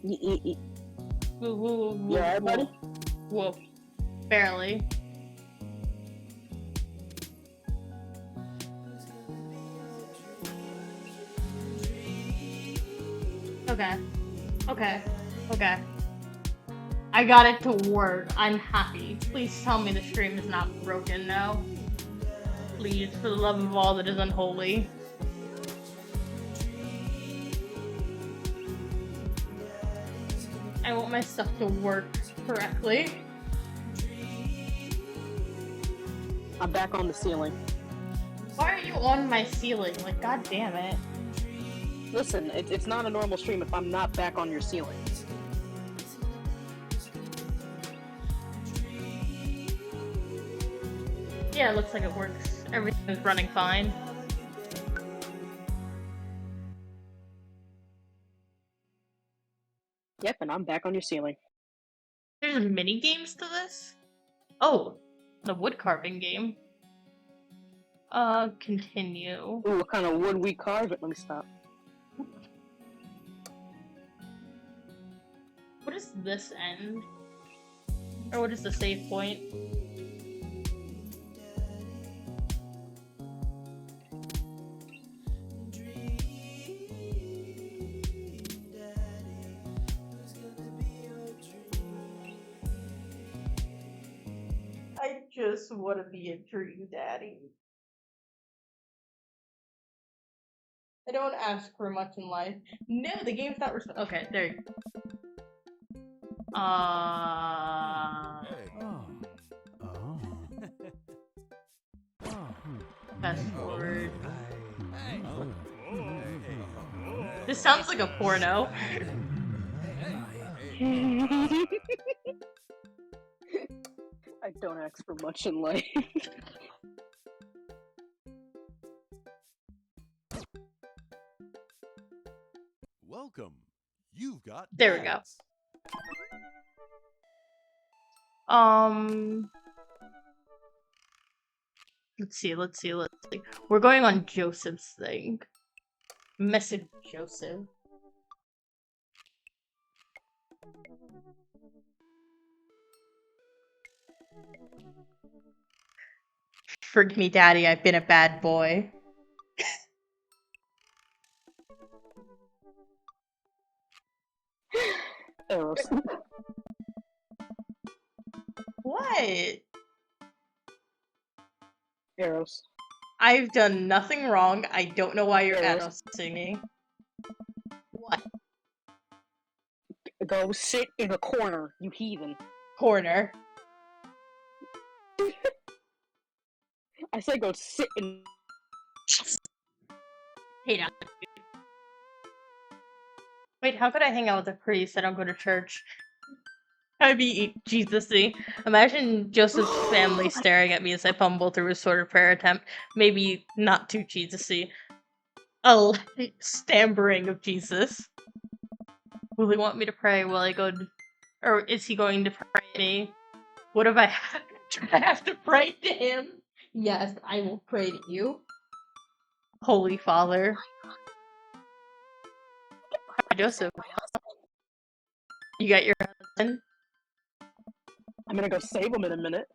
Woo, woo, woo, You alright, buddy? woo. Barely. Okay. Okay. I got it to work. I'm happy. Please tell me the stream is not broken now. Please, for the love of all that is unholy. I want my stuff to work correctly. I'm back on the ceiling. Why are you on my ceiling? Like, god damn it. Listen, it's not a normal stream if I'm not back on your ceiling. Yeah, it looks like it works. Everything is running fine. Yep, and I'm back on your ceiling. There's mini games to this? Oh, the wood carving game. Continue. Ooh, what kind of wood we carve it? Let me stop. What is this end? Or what is the save point? I just want to be a dream daddy. I don't ask for much in life. No, the game's not okay, there you go. Fast forward. This sounds like a porno. I don't ask for much in life. Welcome. You've got There we go. ads. Let's see. We're going on Joseph's thing. Message Joseph. Forgive me, Daddy, I've been a bad boy. Arrows. What? Arrows. I've done nothing wrong. I don't know why you're Arrows. announcing me. What? Go sit in a corner, you heathen. Corner. I said go sit in... Hey now. Wait, how could I hang out with a priest? I don't go to church. I'd be Jesus-y. Imagine Joseph's family staring at me as I fumble through a sort of prayer attempt. Maybe not too Jesus-y. A light stammering of Jesus. Will he want me to pray? Will I go to... Or is he going to pray to me? What if I have to pray to him? Yes, I will pray to you. Holy Father. Hi, Joseph. You got your husband? I'm gonna go save him in a minute.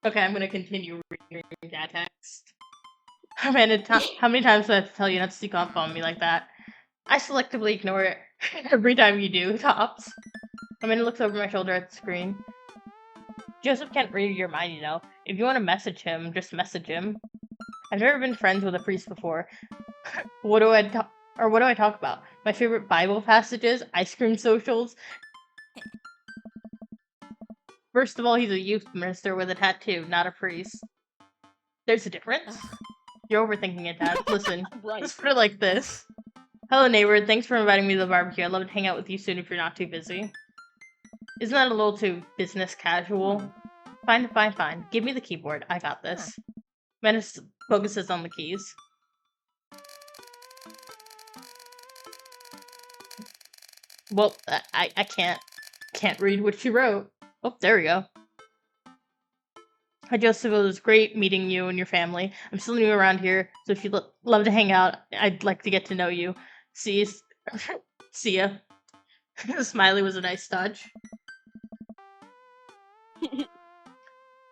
Okay, I'm gonna continue reading that text. How many times do I have to tell you not to sneak off on me like that? I selectively ignore it every time you do, Tops. Amanda looks over my shoulder at the screen. Joseph can't read your mind, you know. If you want to message him, just message him. I've never been friends with a priest before. What do I talk about? My favorite Bible passages, ice cream socials. First of all, he's a youth minister with a tattoo, not a priest. There's a difference? You're overthinking it, Dad. Listen, Right. let's put it like this. Hello, neighbor. Thanks for inviting me to the barbecue. I'd love to hang out with you soon if you're not too busy. Isn't that a little too business casual? Fine. Give me the keyboard. I got this. Menace focuses on the keys. Well, I can't read what she wrote. Oh, there we go. Hi, Joseph. It was great meeting you and your family. I'm still new around here, so if you'd love to hang out, I'd like to get to know you. See ya. Smiley was a nice touch.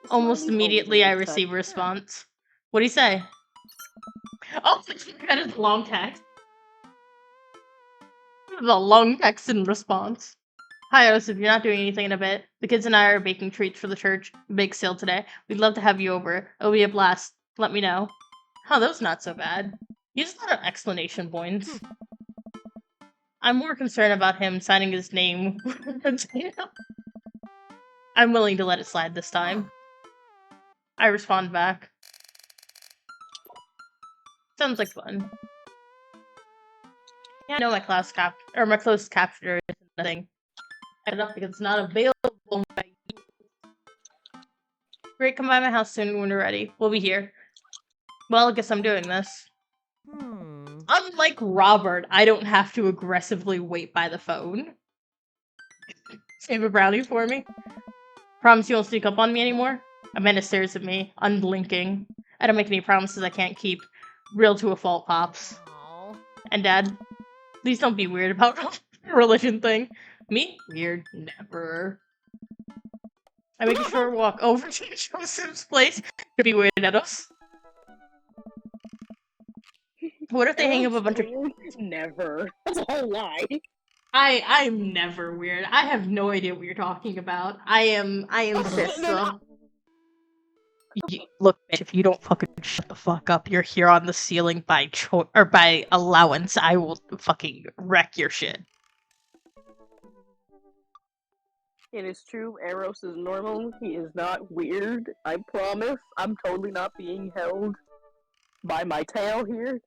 Almost Smiley's immediately, I always a nice touch. receive a response. What do you say? Oh, that is a long text. The long text in response. Hi, Joseph. You're not doing anything in a bit. The kids and I are baking treats for the church bake sale today. We'd love to have you over. It'll be a blast. Let me know. Oh, that was not so bad. He has a lot of explanation points. I'm more concerned about him signing his name. I'm willing to let it slide this time. I respond back. Sounds like fun. Yeah, I know my my closed captioner isn't a thing. I set it up because it's not available. Great, come by my house soon when we're ready. We'll be here. Well, I guess I'm doing this. Unlike Robert, I don't have to aggressively wait by the phone. Save a brownie for me. Promise you won't sneak up on me anymore? Amanda stares at me, unblinking. I don't make any promises I can't keep. Real to a fault, Pops. Aww. And Dad, please don't be weird about the religion thing. Me? Weird? Never. I make a short walk over to Joseph's place to be weird at us. What if they hang up a bunch of... Never. That's a whole lie. I'm never weird. I have no idea what you're talking about. I am Vista. Look, bitch, if you don't fucking shut the fuck up, you're here on the ceiling by by allowance. I will fucking wreck your shit. It is true, Eros is normal. He is not weird. I promise. I'm totally not being held by my tail here.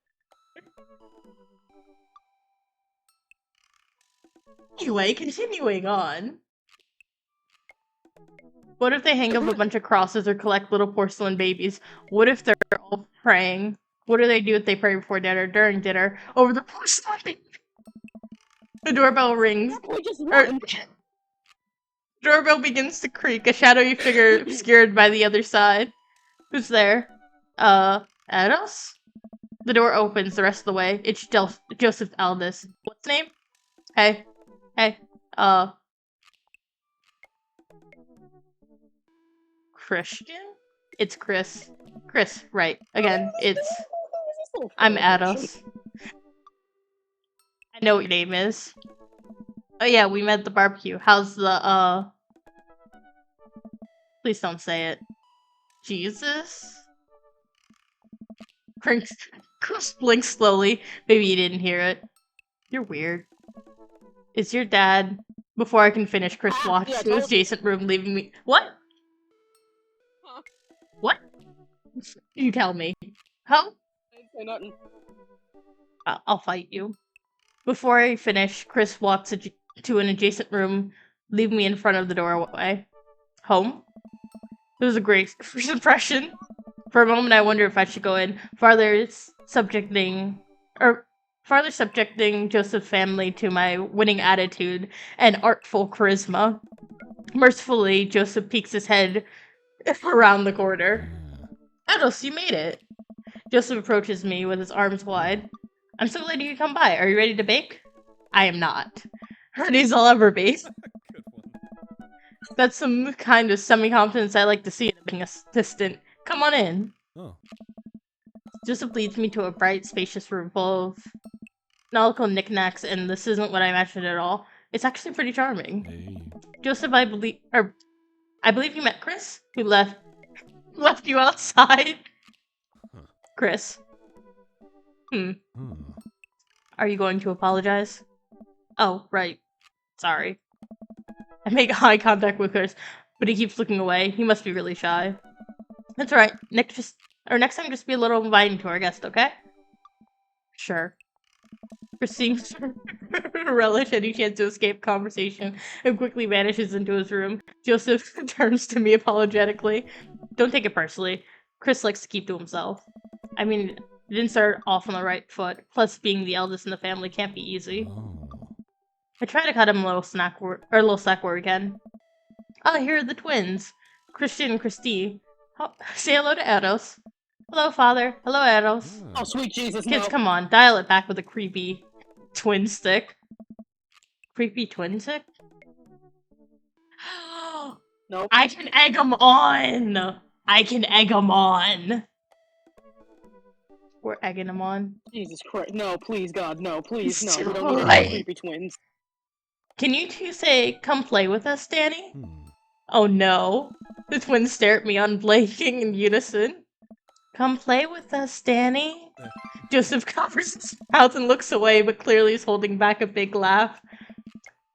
Anyway, continuing on. What if they hang up a bunch of crosses or collect little porcelain babies? What if they're all praying? What do they do if they pray before dinner, during dinner, over the porcelain baby? The doorbell rings. We just run. Doorbell begins to creak, a shadowy figure obscured by the other side. Who's there? Eros? The door opens the rest of the way. It's Joseph Aldous. What's his name? Hey. Christian? It's Chris. Chris, right. Again, I'm Ados. I know what your name is. Oh yeah, we met at the barbecue. How's the, Please don't say it. Jesus? Chris blinks slowly. Maybe you didn't hear it. You're weird. Is your dad... Before I can finish, Chris walks to his adjacent room, leaving me... What? Huh? What? You tell me. How? I didn't say nothing. I'll fight you. Before I finish, Chris walks to an adjacent room, leaving me in front of the doorway. Home? It was a great first impression. For a moment, I wonder if I should go in, farther subjecting Joseph's family to my winning attitude and artful charisma. Mercifully, Joseph peeks his head around the corner. Ados, you made it! Joseph approaches me with his arms wide. I'm so glad you could come by. Are you ready to bake? I am not. Ready as I'll ever be. Good one. That's some kind of semi-confidence I like to see in a being assistant. Come on in. Oh. Joseph leads me to a bright, spacious room full of nautical knickknacks, and this isn't what I imagined at all. It's actually pretty charming. Hey. Joseph, I believe you met Chris, who left you outside. Huh. Chris. Huh. Are you going to apologize? Oh, right. Sorry. I make eye contact with Chris, but he keeps looking away. He must be really shy. That's alright. Next time just be a little inviting to our guest, okay? Sure. Chris seems to relish any chance to escape conversation and quickly vanishes into his room. Joseph turns to me apologetically. Don't take it personally. Chris likes to keep to himself. I mean, it didn't start off on the right foot. Plus, being the eldest in the family can't be easy. Oh. I try to cut him a little slack where we can. Oh, here are the twins. Christian and Christy. Say hello to Eros. Hello, Father. Hello, Eros. Oh, sweet Jesus, Kids, no. come on. Dial it back with a creepy twin stick. Creepy twinsick? Nope. I can egg them on! I can egg them on! We're egging them on. Jesus Christ. No, please, God, no, please, It's no. too We don't need any more late. creepy twins. Can you two say, come play with us, Danny? Hmm. Oh no. The twins stare at me unblinking in unison. Come play with us, Danny. Joseph covers his mouth and looks away, but clearly is holding back a big laugh.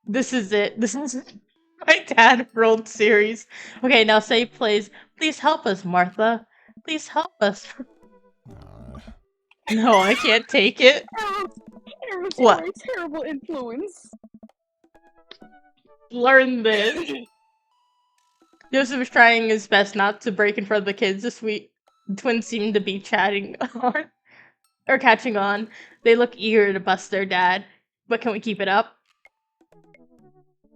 This is it. This is my dad rolled series. Okay, now say please. Please help us, Martha. Please help us. No, I can't take it. Eros, What? you're a terrible influence. Learn this. Joseph is trying his best not to break in front of the kids this week. The twins seem to be chatting on, or catching on. They look eager to bust their dad. But can we keep it up?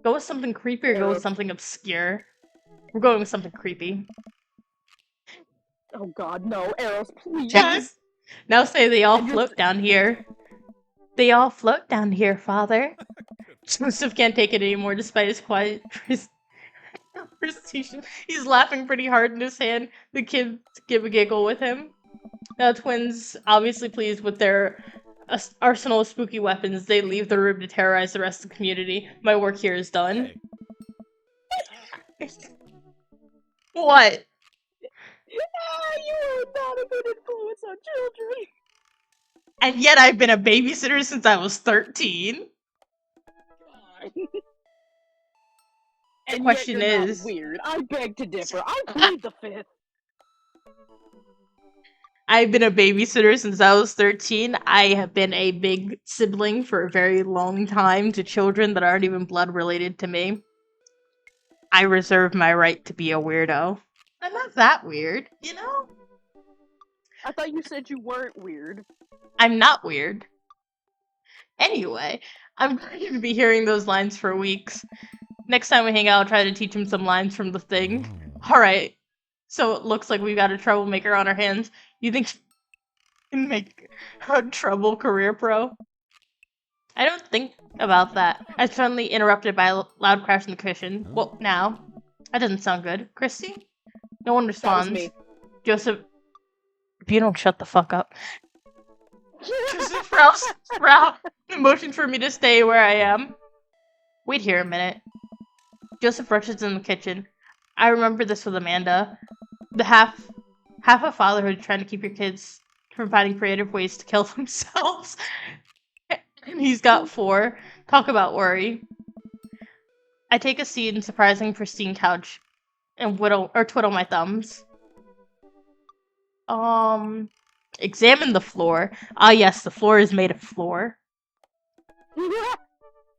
Go with something creepy or go with something obscure? We're going with something creepy. Oh God, no, Eros, please. Yes! Now say they all And you're- float down here. They all float down here, father. Joseph can't take it anymore despite his quiet conversation. He's laughing pretty hard in his hand. The kids give a giggle with him. Now twins, obviously pleased with their arsenal of spooky weapons, they leave the room to terrorize the rest of the community. My work here is done. Hey. What? You are not a good influence on children. And yet I've been a babysitter since I was 13. And question yet you're not is- weird. I beg to differ. I plead the fifth. I've been a babysitter since I was 13. I have been a big sibling for a very long time to children that aren't even blood related to me. I reserve my right to be a weirdo. I'm not that weird, you know? I thought you said you weren't weird. I'm not weird. Anyway, I'm going to be hearing those lines for weeks. Next time we hang out, I'll try to teach him some lines from the thing. Alright, so it looks like we've got a troublemaker on our hands. You think you can make a trouble career pro? I don't think about that. I'm suddenly interrupted by a loud crash in the kitchen. Well, now. That doesn't sound good. Christy? No one That was responds. me. Joseph... If you don't shut the fuck up. Joseph Rouse motions for me to stay where I am. Wait here a minute. Joseph rushes in the kitchen. I remember this with Amanda. The half of fatherhood trying to keep your kids from finding creative ways to kill themselves. And he's got 4. Talk about worry. I take a seat in surprising pristine couch and twiddle my thumbs. Examine the floor. Ah yes, the floor is made of floor.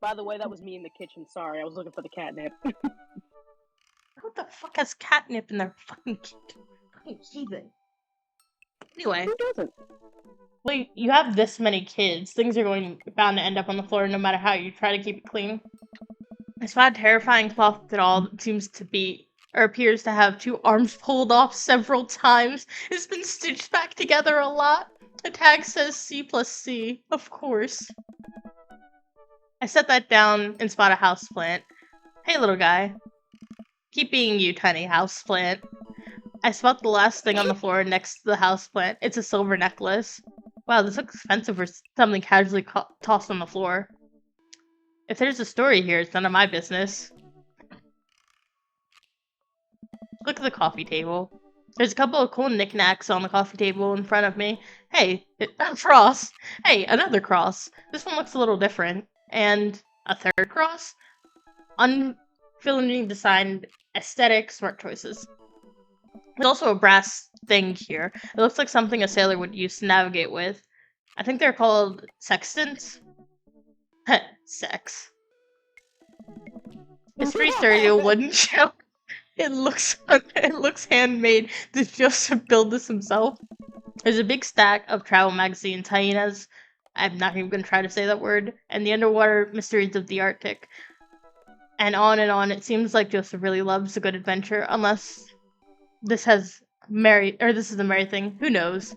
By the way, that was me in the kitchen. Sorry, I was looking for the catnip. Who the fuck has catnip in their fucking kitchen? Fucking heathen. Anyway. Who doesn't? Well, you have this many kids. Things are bound to end up on the floor no matter how you try to keep it clean. I spot a terrifying cloth doll that seems to be, or appears to have 2 arms pulled off several times. It's been stitched back together a lot. The tag says C+C, of course. I set that down and spot a houseplant. Hey, little guy. Keep being you, tiny houseplant. I spot the last thing on the floor next to the houseplant. It's a silver necklace. Wow, this looks expensive for something casually tossed on the floor. If there's a story here, it's none of my business. Look at the coffee table. There's a couple of cool knickknacks on the coffee table in front of me. Hey, a cross. Hey, another cross. This one looks a little different. And a third cross? Unfilming designed aesthetic smart choices. There's also a brass thing here. It looks like something a sailor would use to navigate with. I think they're called sextants. Sex. It's pretty sturdy, a wooden shell. It looks handmade. Did Joseph build this himself? There's a big stack of travel magazines, hyenas. I'm not even gonna try to say that word. And the underwater mysteries of the Arctic. And on and on. It seems like Joseph really loves a good adventure, unless this is a merry thing. Who knows?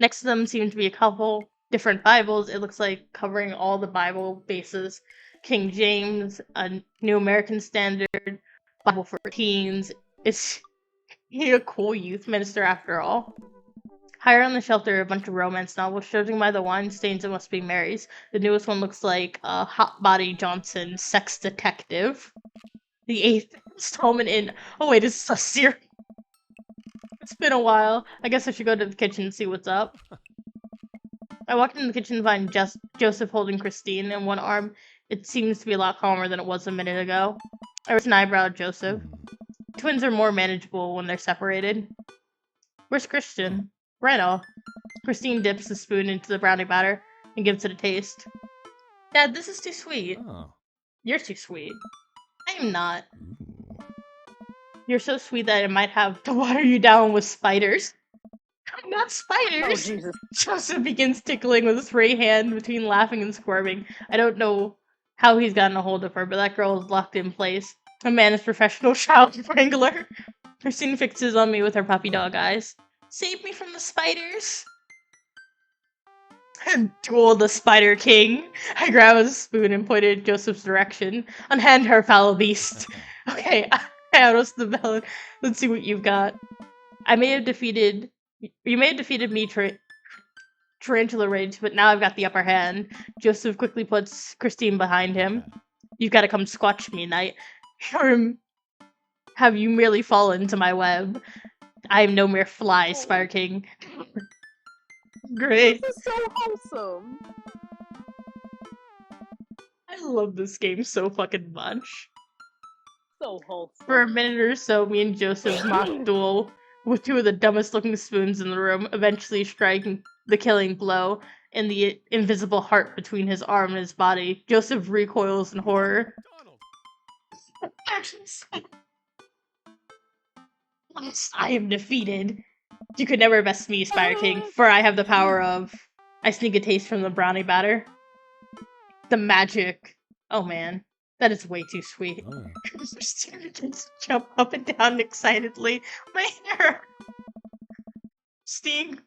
Next to them seem to be a couple different Bibles. It looks like covering all the Bible bases. King James, a New American Standard, Bible for teens. Is he a cool youth minister after all? Higher on the shelf there are a bunch of romance novels. Judging by the wine stains, it must be Mary's. The newest one looks like Hot Body Johnson, Sex Detective. The 8th installment in... Oh wait, is this a series? It's been a while. I guess I should go to the kitchen and see what's up. I walked in the kitchen to find Joseph holding Christine in one arm. It seems to be a lot calmer than it was a minute ago. I raised an eyebrow at Joseph. Twins are more manageable when they're separated. Where's Christian? Reno. Christine dips the spoon into the brownie batter and gives it a taste. Dad, this is too sweet. Oh. You're too sweet. I am not. You're so sweet that I might have to water you down with spiders. Not Oh spiders! Jesus! Joseph begins tickling with his free hand between laughing and squirming. I don't know how he's gotten a hold of her, but that girl is locked in place. A man is professional child wrangler. Christine fixes on me with her puppy dog eyes. Save me from the spiders! Duel the Spider King. I grab a spoon and point it in Joseph's direction. Unhand her, foul beast. Okay, I outros the bell. Let's see what you've got. You may have defeated me, Tarantula Rage, but now I've got the upper hand. Joseph quickly puts Christine behind him. You've got to come squatch me, knight. Or have you merely fallen into my web? I am no mere fly, Spider King. Great. This is so wholesome. I love this game so fucking much. So wholesome. For a minute or so, me and Joseph mock duel with two of the dumbest looking spoons in the room, eventually striking the killing blow in the invisible heart between his arm and his body. Joseph recoils in horror. Once I am defeated. You could never best me, Spider King, for I have the power of... I sneak a taste from the brownie batter. The magic. Oh man, that is way too sweet. Christina just jump up and down excitedly. My hair! Sting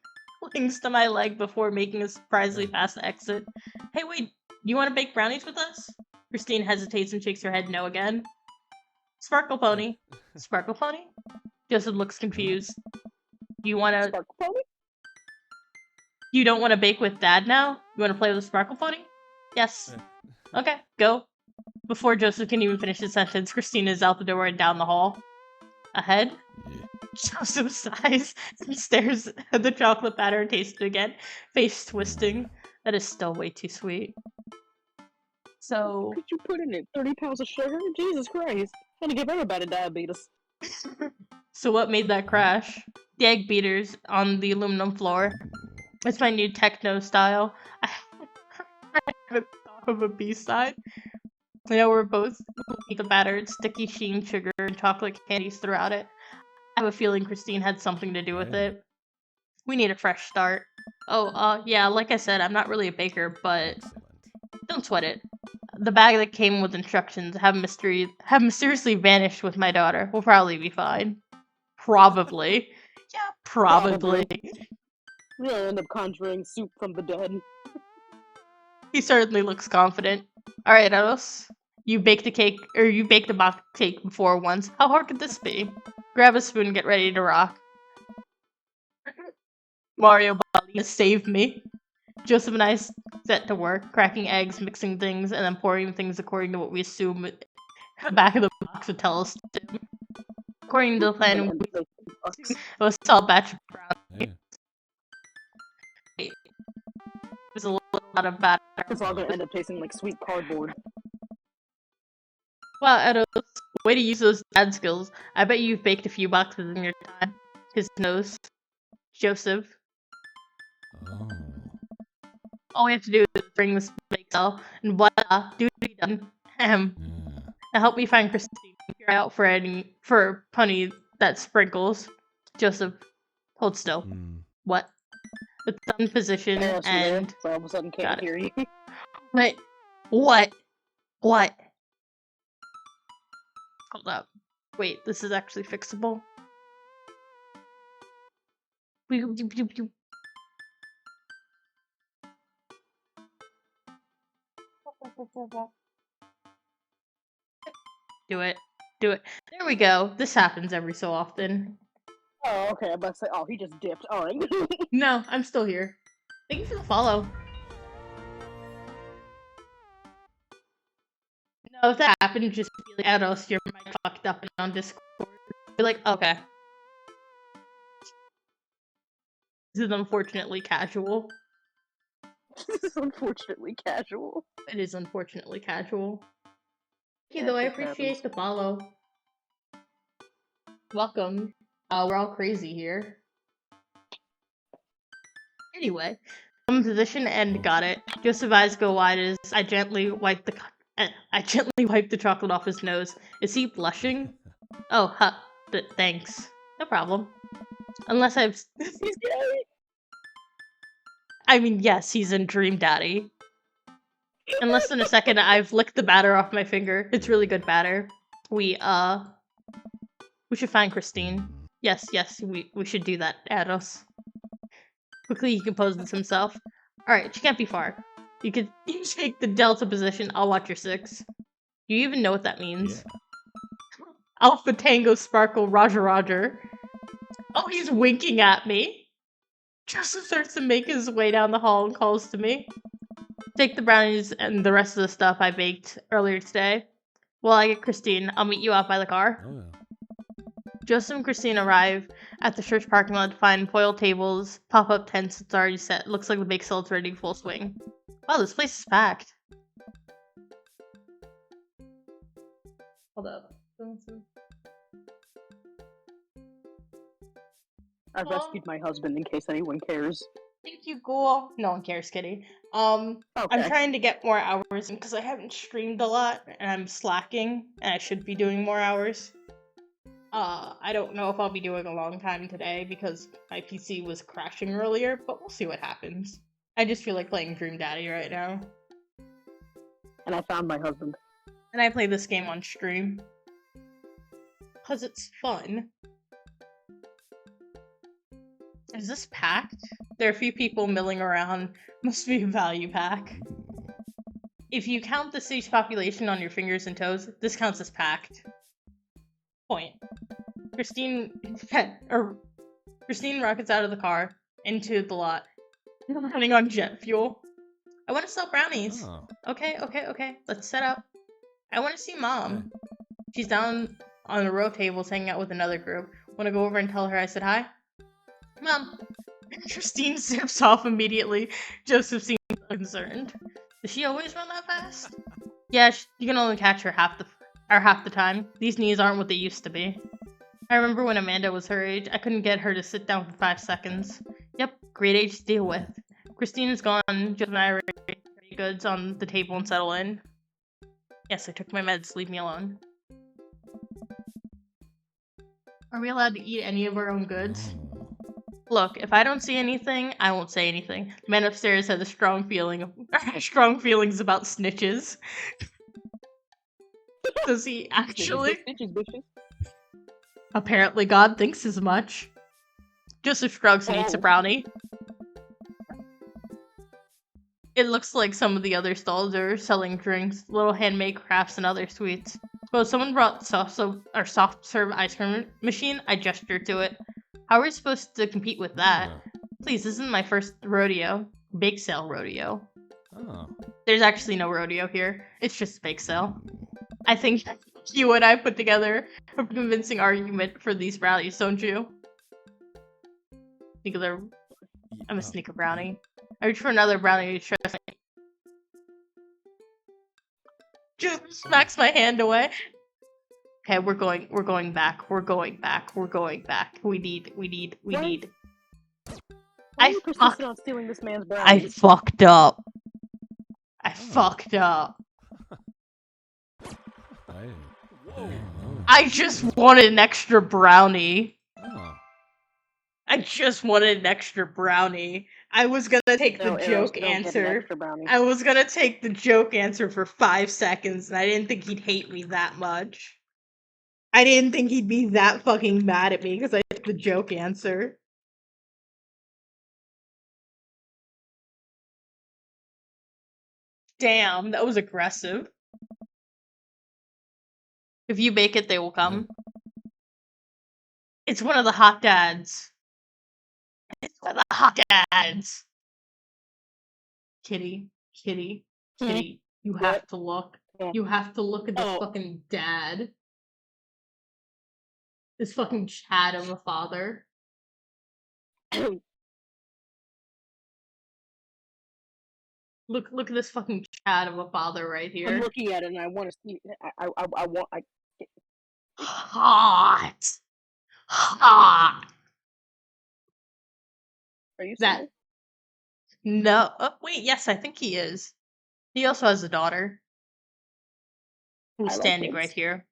clings to my leg before making a surprisingly fast exit. Hey wait, you want to bake brownies with us? Christine hesitates and shakes her head no again. Sparkle Pony. Sparkle Pony? Joseph looks confused. You wanna... Sparkle Pony? You don't want to bake with Dad now? You want to play with a Sparkle Pony? Yes. Okay, go. Before Joseph can even finish his sentence, Christine is out the door and down the hall. Ahead? Joseph sighs and stares at the chocolate batter and tastes it again, face twisting. That is still way too sweet. So... Could you put in it 30 pounds of sugar? Jesus Christ. I'm gonna give everybody diabetes. So what made that crash? The egg beaters on the aluminum floor. It's my new techno style. I haven't thought of a B-side. You know, we're both eat the battered, sticky sheen sugar and chocolate candies throughout it. I have a feeling Christine had something to do with it. We need a fresh start. Oh, yeah, like I said, I'm not really a baker, but don't sweat it. The bag that came with instructions have mysteriously vanished with my daughter. We'll probably be fine. Probably. Yeah, probably. We'll end up conjuring soup from the dead. He certainly looks confident. Alright, Eros. You baked a mock cake before once. How hard could this be? Grab a spoon and get ready to rock. Mario Bali, save me. Joseph and I set to work, cracking eggs, mixing things, and then pouring things according to what we assume the back of the box would tell us to do. According to the plan, it was a solid batch of brownies. It was a lot of batter. It's all gonna end up tasting like sweet cardboard. Wow, Edos, way to use those dad skills. I bet you've baked a few boxes in your time. His nose. Joseph. Oh. All we have to do is bring this bake cell, and voila, duty done. Now help me find Christine. You're out for Punny that sprinkles. Joseph, hold still. What? The thumb position Yeah, and... so all of a sudden can't hear you. Wait. What? What? Hold up. Wait, this is actually fixable? Do it. Do it. There we go. This happens every so often. Oh, okay. I'm about to say, oh, he just dipped. All right. No, I'm still here. Thank you for the follow. No, if that happened, just be like, Edos, your mic fucked up and on Discord. Be like, okay. This is unfortunately casual. This is unfortunately casual. It is unfortunately casual. Thank you, Yeah, though. I shit appreciate happens. the follow. Welcome. We're all crazy here. Anyway, I'm in position and got it. Joseph's eyes go wide as I gently wipe the chocolate off his nose. Is he blushing? Oh, thanks. No problem. Unless I've. He's gay. I mean, yes, he's in Dream Daddy. In less than a second, I've licked the batter off my finger. It's really good batter. We should find Christine. Yes, we should do that, Ados. Quickly, he composes himself. Alright, she can't be far. You take the Delta position, I'll watch your 6. Do you even know what that means? Yeah. Alpha Tango Sparkle Roger. Oh, he's winking at me! Joseph starts to make his way down the hall and calls to me. Take the brownies and the rest of the stuff I baked earlier today. While I get Christine, I'll meet you out by the car. Oh, yeah. Joseph and Christine arrive at the church parking lot to find foil tables, pop-up tents that's already set. Looks like the bake sale's ready full swing. Wow, this place is packed. Hold up. I rescued my husband in case anyone cares. Thank you, Ghoul. No one cares, kitty. Okay. I'm trying to get more hours in because I haven't streamed a lot and I'm slacking and I should be doing more hours. I don't know if I'll be doing a long time today because my PC was crashing earlier, but we'll see what happens. I just feel like playing Dream Daddy right now. And I found my husband. And I play this game on stream. Because it's fun. Is this packed? There are a few people milling around. Must be a value pack. If you count the city's population on your fingers and toes, this counts as packed. Point. Christine rockets out of the car, into the lot, running on jet fuel. I want to sell brownies. Oh. Okay. Let's set up. I want to see Mom. She's down on the row tables hanging out with another group. Want to go over and tell her I said hi? Mom. Christine zips off immediately. Joseph seems concerned. Does she always run that fast? Yeah, you can only catch her half the time. These knees aren't what they used to be. I remember when Amanda was her age, I couldn't get her to sit down for 5 seconds. Yep, great age to deal with. Christine is gone. Joseph and I are ready goods on the table and settle in. Yes, I took my meds. Leave me alone. Are we allowed to eat any of our own goods? Look, if I don't see anything, I won't say anything. The man upstairs had strong feelings about snitches. Does he actually? Bitches. Apparently God thinks as much. Joseph shrugs and eats a brownie. It looks like some of the other stalls are selling drinks, little handmade crafts, and other sweets. Suppose someone brought soft serve ice cream machine, I gestured to it. How are we supposed to compete with that? Please, this isn't my first rodeo. Bake sale rodeo. Oh. There's actually no rodeo here. It's just bake sale. I think you and I put together a convincing argument for these brownies, don't you? I'm a sneaker brownie. I reach for another brownie to trust me. Just smacks my hand away. Okay, we're going back. We need. Why are you persistent on stealing this man's brownies? I fucked up. I just wanted an extra brownie. Oh. I was gonna take the joke answer. I was gonna take the joke answer for 5 seconds, and I didn't think he'd hate me that much. I didn't think he'd be that fucking mad at me because I took the joke answer. Damn, that was aggressive. If you bake it, they will come. It's one of the hot dads. It's one of the hot dads. Kitty, Kitty, Kitty. You What? have to look. Oh. You have to look at this Oh. fucking dad. This fucking Chad of a father. Look at this fucking Chad of a father right here. I'm looking at it and I want to see. I want. Hot. Hot. Are you That. single? No. Oh, wait, yes, I think he is. He also has a daughter. Who's I like standing kids. right here.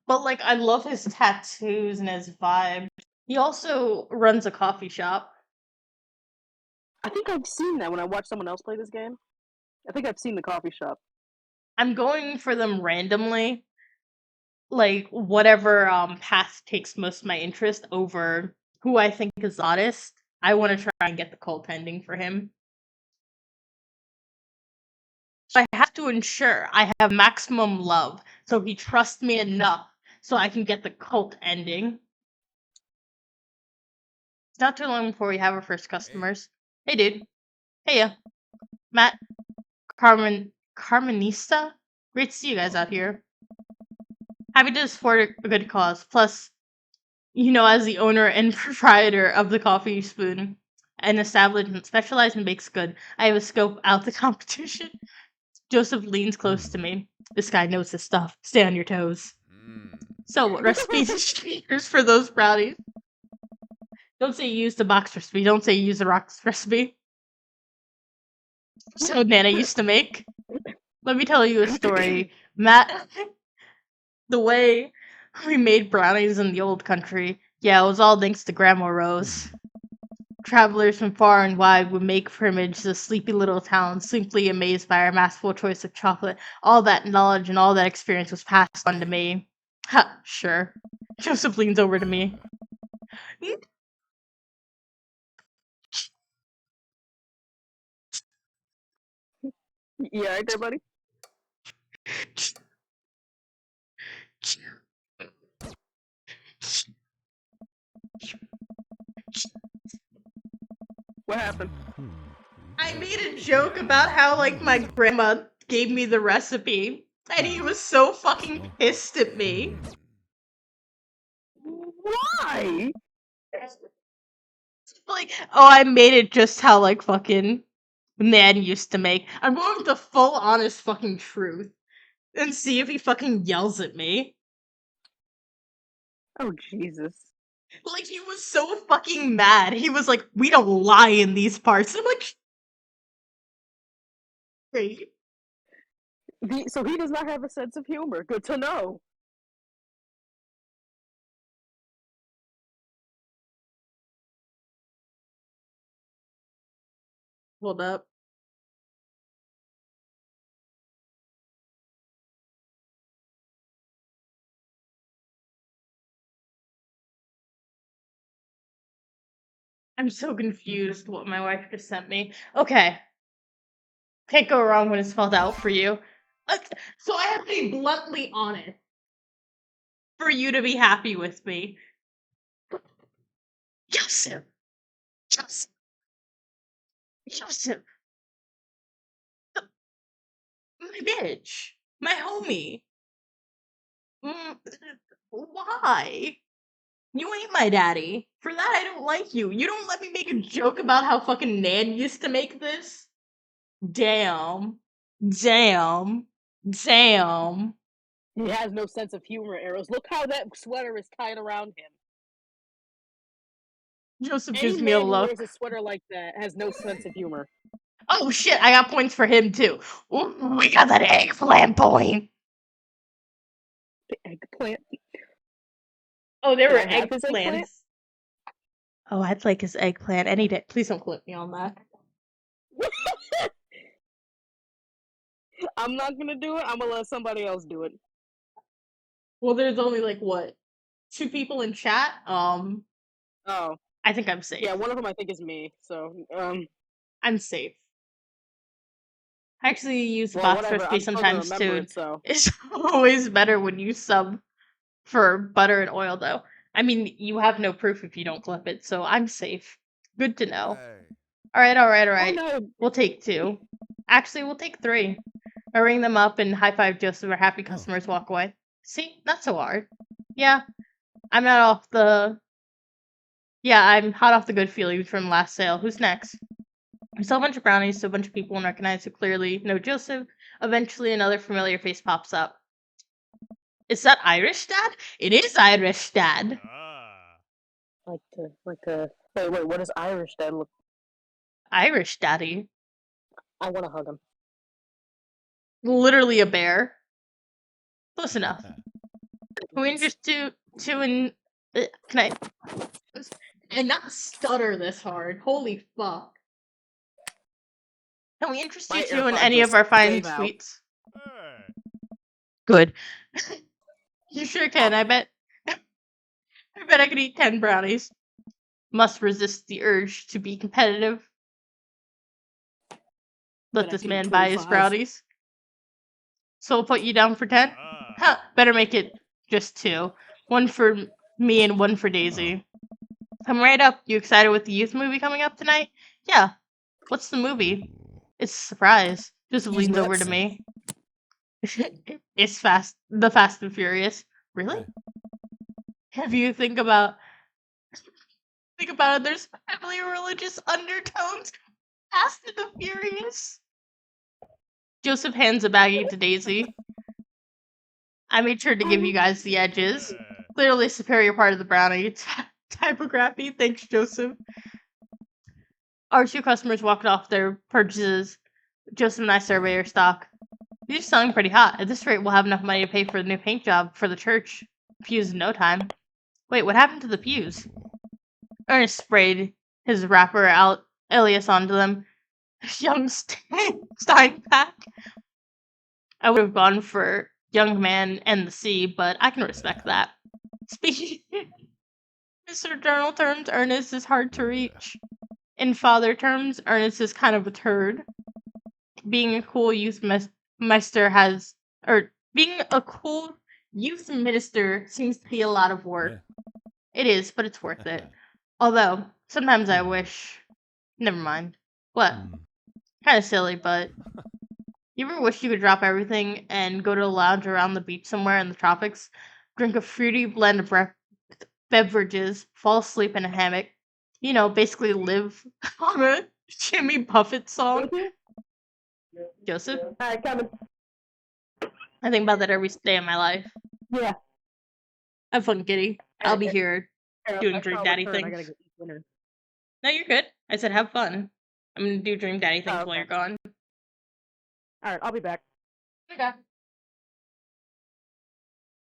But, like, I love his tattoos and his vibe. He also runs a coffee shop. I think I've seen that when I watched someone else play this game. I think I've seen the coffee shop. I'm going for them randomly. Like, whatever path takes most of my interest over who I think is honest. I want to try and get the cult ending for him. So I have to ensure I have maximum love, so he trusts me enough so I can get the cult ending. It's not too long before we have our first customers. Hey, dude. Hey, ya. Matt. Carmenista? Great to see you guys out here. Happy to support a good cause. Plus, as the owner and proprietor of the Coffee Spoon, an establishment specialized in baked good, I have a scope out the competition. Joseph leans close to me. This guy knows his stuff. Stay on your toes. So, what recipe distributors for those brownies? Don't say you used the box recipe. Don't say you used the rocks recipe. So Nana used to make. Let me tell you a story. Matt, the way we made brownies in the old country, yeah, it was all thanks to Grandma Rose. Travelers from far and wide would make pilgrimage to the sleepy little town, simply amazed by our masterful choice of chocolate. All that knowledge and all that experience was passed on to me. Ha, sure. Joseph leans over to me. Yeah, right there, buddy. What happened? I made a joke about how, like, my grandma gave me the recipe, and he was so fucking pissed at me. Why? Like, oh, I made it just how, like, fucking Nan used to make. I'm going with the full, honest fucking truth. And see if he fucking yells at me. Oh, Jesus. Like, he was so fucking mad. He was like, we don't lie in these parts. I'm like, great. So he does not have a sense of humor. Good to know. Hold up. I'm so confused what my wife just sent me. Okay. Can't go wrong when it's spelled out for you. So I have to be bluntly honest for you to be happy with me. Joseph. Joseph. Joseph. My bitch. My homie. Why? You ain't my daddy. For that, I don't like you. You don't let me make a joke about how fucking Nan used to make this? Damn. Damn. Damn. He has no sense of humor, Arrows. Look how that sweater is tied around him. Joseph Any gives me a man who look. wears a sweater like that has no sense of humor. Oh shit, I got points for him too. Ooh, we got that eggplant point. The eggplant. Oh, there Can were I have his eggplant? eggplants. Oh, I'd like his eggplant any day. Please don't clip me on that. I'm not gonna do it. I'm gonna let somebody else do it. Well, there's only like what? 2 people in chat? Oh. I think I'm safe. Yeah, one of them I think is me. So, I'm safe. I actually use Well, box whatever. recipe I'm still gonna sometimes remember too. it, so. It's always better when you sub for butter and oil, though. I mean, you have no proof if you don't flip it, so I'm safe. Good to know. Alright, alright, Oh alright. no! We'll take 2. Actually, we'll take 3. I ring them up and high five Joseph. Our happy customers walk away. See? Not so hard. Yeah, I'm not off the. Yeah, I'm hot off the good feelings from last sale. Who's next? We sell a bunch of brownies to a bunch of people and recognize who clearly know Joseph. Eventually, another familiar face pops up. Is that Irish Dad? It is Irish Dad. Like the. Wait, what does Irish Dad look? Irish Daddy. I want to hug him. Literally a bear. Close enough. Can we introduce two and can I and not stutter this hard? Holy fuck! Can we interest My you two in AirPod any of just our fine gave out. sweets? Good. You sure can. I bet. I bet I could eat 10 brownies. Must resist the urge to be competitive. Let Bet I this could eat man buy his 25. brownies. So we'll put you down for 10? Huh, better make it just 2. One for me and one for Daisy. Come right up. You excited with the youth movie coming up tonight? Yeah. What's the movie? It's a surprise. Joseph leans over to me. It's the Fast and Furious. Really? If you think about it, there's heavily religious undertones. Fast and the Furious. Joseph hands a baggie to Daisy. I made sure to give you guys the edges. Clearly superior part of the brownie. Typography. Thanks, Joseph. Our 2 customers walked off their purchases. Joseph and I survey our stock. These are selling pretty hot. At this rate, we'll have enough money to pay for the new paint job for the church. Pews in no time. Wait, what happened to the pews? Ernest sprayed his wrapper alias onto them. Young Steinpack. I would have gone for young man and the sea, but I can respect that. Speaking in Mr. Journal terms, Ernest is hard to reach. In father terms, Ernest is kind of a turd. Being a cool youth being a cool youth minister seems to be a lot of work. It is, but it's worth it. Although, sometimes I wish... Never mind. What? Kind of silly, but... You ever wish you could drop everything and go to a lounge around the beach somewhere in the tropics, drink a fruity blend of beverages, fall asleep in a hammock, you know, basically live on a Jimmy Buffett song? Joseph? Alright, coming. I think about that every day of my life. Yeah. Have fun, kitty. I'll be here doing I Dream shall Daddy return. I things. gotta go eat dinner. No, you're good. I said have fun. I'm gonna do Dream Daddy things Oh, while okay. you're gone. Alright, I'll be back. Okay.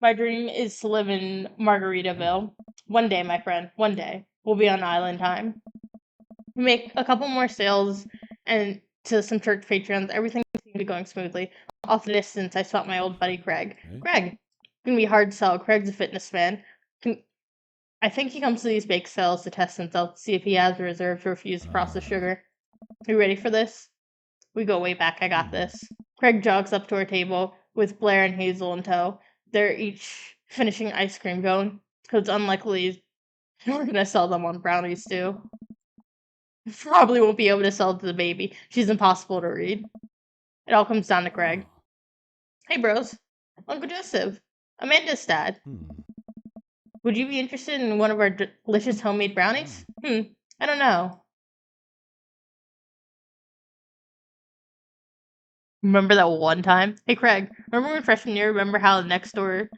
My dream is to live in Margaritaville. One day, my friend. One day. We'll be on island time. We make a couple more sales and to some church patrons. Everything seems to be going smoothly. Off the distance, I spot my old buddy Greg. Greg. Gonna be hard to sell. Craig's a fitness fan. I think he comes to these bake sales to test himself, to see if he has a reserve to refuse processed sugar. You ready for this? We go way back. I got this. Craig jogs up to our table with Blair and Hazel in tow. They're each finishing ice cream cone, because it's unlikely we're gonna sell them on brownies too. Probably won't be able to sell it to the baby. She's impossible to read. It all comes down to Craig. Hey bros, Uncle Joseph, Amanda's dad. Would you be interested in one of our delicious homemade brownies? I don't know. Remember that one time? Hey Craig, remember when freshman year, remember how the next door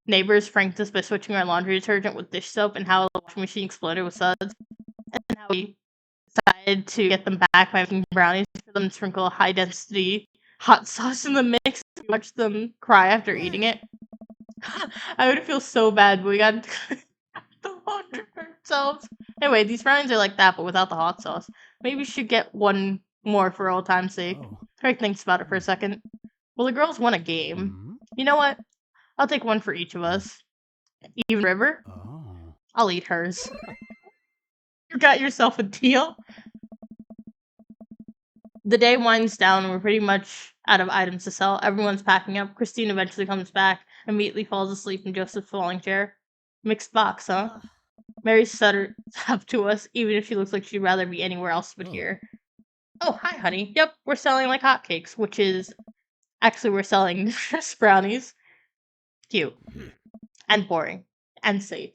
neighbors pranked us by switching our laundry detergent with dish soap and how the washing machine exploded with suds? And how we decided to get them back by making brownies for them to sprinkle high density hot sauce in the mix and watch them cry after eating it? I would feel so bad, but we got the laundry ourselves. Anyway, these brownies are like that, but without the hot sauce. Maybe we should get one more for old time's sake. Craig thinks about it for a second. Well, the girls won a game. You know what? I'll take one for each of us. Even River? I'll eat hers. You got yourself a deal? The day winds down and we're pretty much out of items to sell. Everyone's packing up. Christine eventually comes back, immediately falls asleep in Joseph's falling chair. Mixed box, huh? Ugh. Mary stutters up to us, even if she looks like she'd rather be anywhere else but Oh. here. Oh, hi, honey. Yep, we're selling like hotcakes, which is... Actually, we're selling just brownies. Cute. And boring. And safe.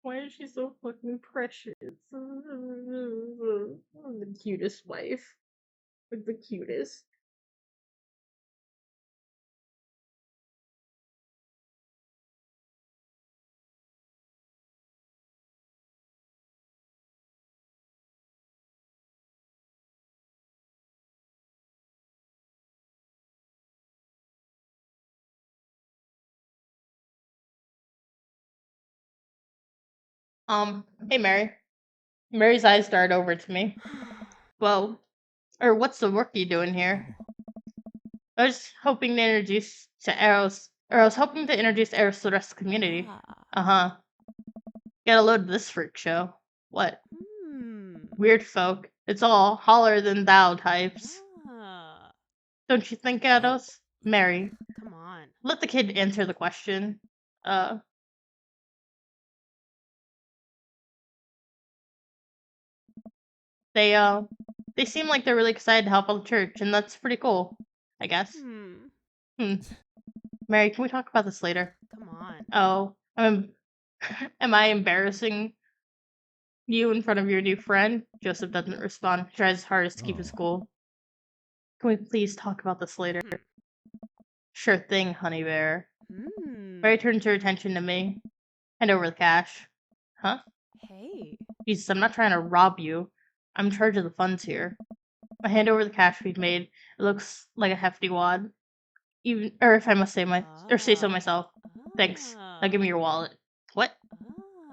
Why is she so fucking precious? The cutest wife. Like the cutest. Hey Mary. Mary's eyes dart over to me. Well, or what's the work you doing here? I was hoping to introduce to Eros, or I was hoping to introduce Eros to the rest of the community. Uh-huh. Get a load of this freak show. What? Weird folk. It's all holler than thou types. Ah, Don't you think, Eros? Mary. come on. Let the kid answer the question. They seem like they're really excited to help out the church, and that's pretty cool, I guess. Mary, can we talk about this later? Come on. Oh, am I embarrassing you in front of your new friend? Joseph doesn't respond. He tries his hardest to keep his Oh. cool. Can we please talk about this later? Sure thing, honey bear. Mary turns her attention to me. Hand over the cash. Huh? Hey. Jesus, I'm not trying to rob you. I'm in charge of the funds here. I hand over the cash we've made. It looks like a hefty wad. Even, or if I must say say so myself. Thanks. Now give me your wallet. What?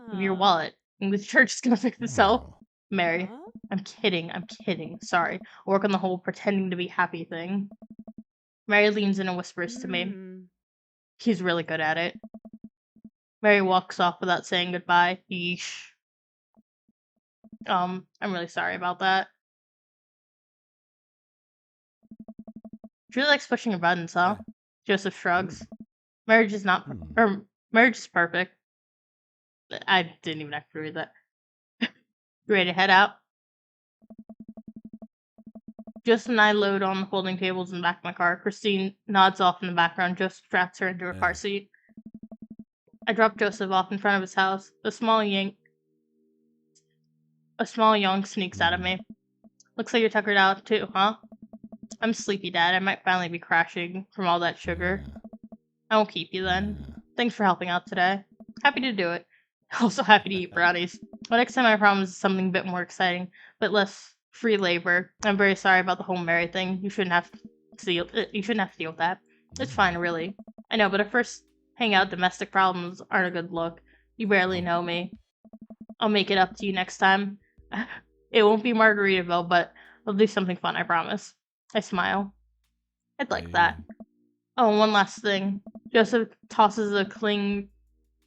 Give me your wallet. And the church is gonna fix itself. Oh. Mary. Huh? I'm kidding. Sorry. I'll work on the whole pretending to be happy thing. Mary leans in and whispers to me. He's really good at it. Mary walks off without saying goodbye. Yeesh. I'm really sorry about that. She really likes pushing your buttons, huh? Yeah. Joseph shrugs. Marriage is not, marriage is perfect. I didn't even have to read that. You ready to head out? Joseph and I load on the folding tables in the back of my car. Christine nods off in the background. Joseph straps her into her car Yeah. seat. I drop Joseph off in front of his house. A small yawn sneaks out of me. Looks like you're tuckered out too, huh? I'm sleepy, Dad. I might finally be crashing from all that sugar. I won't keep you then. Yeah. Thanks for helping out today. Happy to do it. Also happy to eat brownies. But next time I promise something a bit more exciting, but less free labor. I'm very sorry about the whole Mary thing. You shouldn't have to deal with that. It's fine, really. I know, but at first hangout domestic problems aren't a good look. You barely know me. I'll make it up to you next time. It won't be Margaritaville, but I'll do something fun, I promise. I smile. I'd like that. Oh, and one last thing. Joseph tosses a cling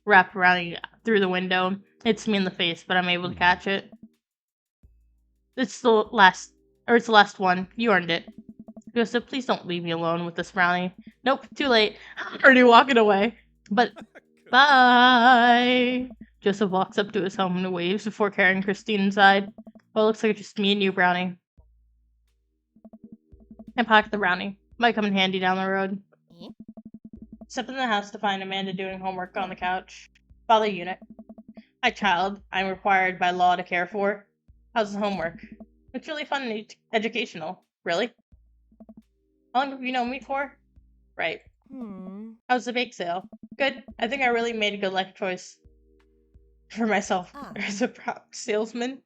wrapped around through the window. Hits me in the face, but I'm able to catch it. It's the last one. You earned it. Joseph, please don't leave me alone with this brownie. Nope, too late. Already walking away. But bye. Joseph walks up to his home and waves before carrying Christine inside. Well, it looks like it's just me and you, Brownie. I packed the brownie. Might come in handy down the road. Step in the house to find Amanda doing homework on the couch. Father unit. Hi, child. I'm required by law to care for. How's the homework? It's really fun and educational. Really? How long have you known me for? Right. How's the bake sale? Good. I think I really made a good life choice for myself as a proud salesman.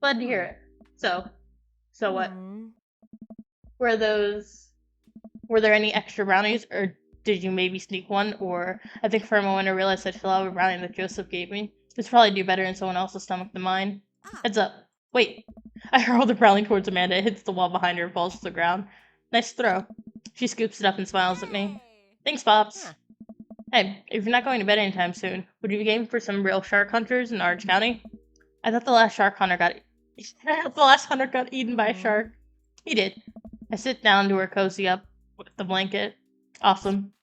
Glad to hear it. So what? Were there any extra brownies, or did you maybe sneak one? Or I think for a moment I realized I'd fill out a brownie that Joseph gave me. This probably do better in someone else's stomach than mine. Heads up. Wait. I hurl the brownie towards Amanda. It hits the wall behind her and falls to the ground. Nice throw. She scoops it up and smiles at me. Thanks, Pops. Hey, if you're not going to bed anytime soon, would you be game for some real shark hunters in Orange County? I thought the last hunter got eaten by a shark. He did. I sit down to her cozy up with the blanket. Awesome.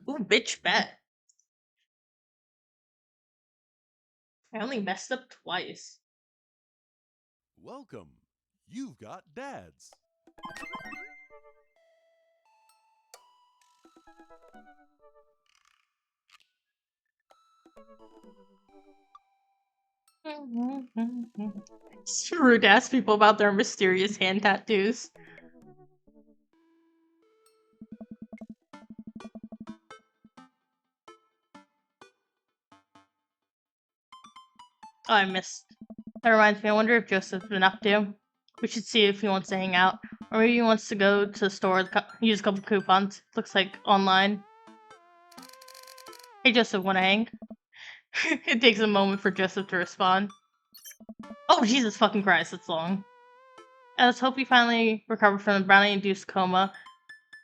Ooh, bitch bet. I only messed up twice. Welcome. You've got dads. It's rude to ask people about their mysterious hand tattoos. Oh, I missed. That reminds me, I wonder if Joseph's been up to. We should see if he wants to hang out. Or maybe he wants to go to the store, use a couple coupons. Looks like online. Hey Joseph, wanna hang? It takes a moment for Joseph to respond. Oh, Jesus fucking Christ, it's long. Let's hope you finally recover from the brownie-induced coma.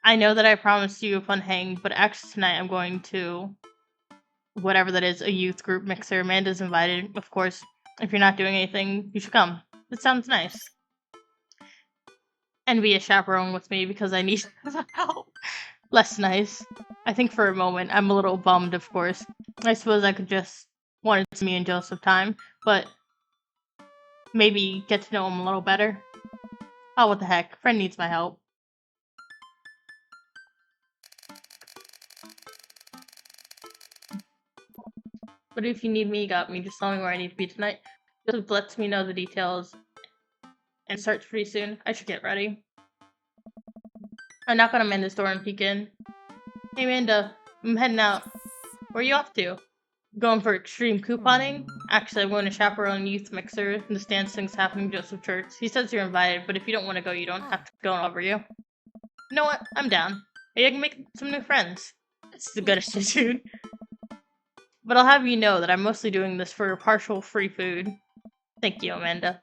I know that I promised you a fun hang, but actually tonight I'm going to... whatever that is, a youth group mixer. Amanda's invited, of course. If you're not doing anything, you should come. It sounds nice. And be a chaperone with me because I need help. Less nice. I think for a moment, I'm a little bummed, of course. I suppose I could just want it to me and Joseph time, but maybe get to know him a little better. Oh, what the heck. Friend needs my help. But if you need me, you got me. Just tell me where I need to be tonight. Joseph lets me know the details and starts pretty soon. I should get ready. I knock on Amanda's door and peek in. Hey Amanda, I'm heading out. Where are you off to? Going for extreme couponing? Actually, I'm going to chaperone youth mixer. This dancing's happening at Joseph Church. He says you're invited, but if you don't want to go, you don't have to go over you. You know what? I'm down. Maybe I can make some new friends. It's the good attitude. But I'll have you know that I'm mostly doing this for partial free food. Thank you, Amanda.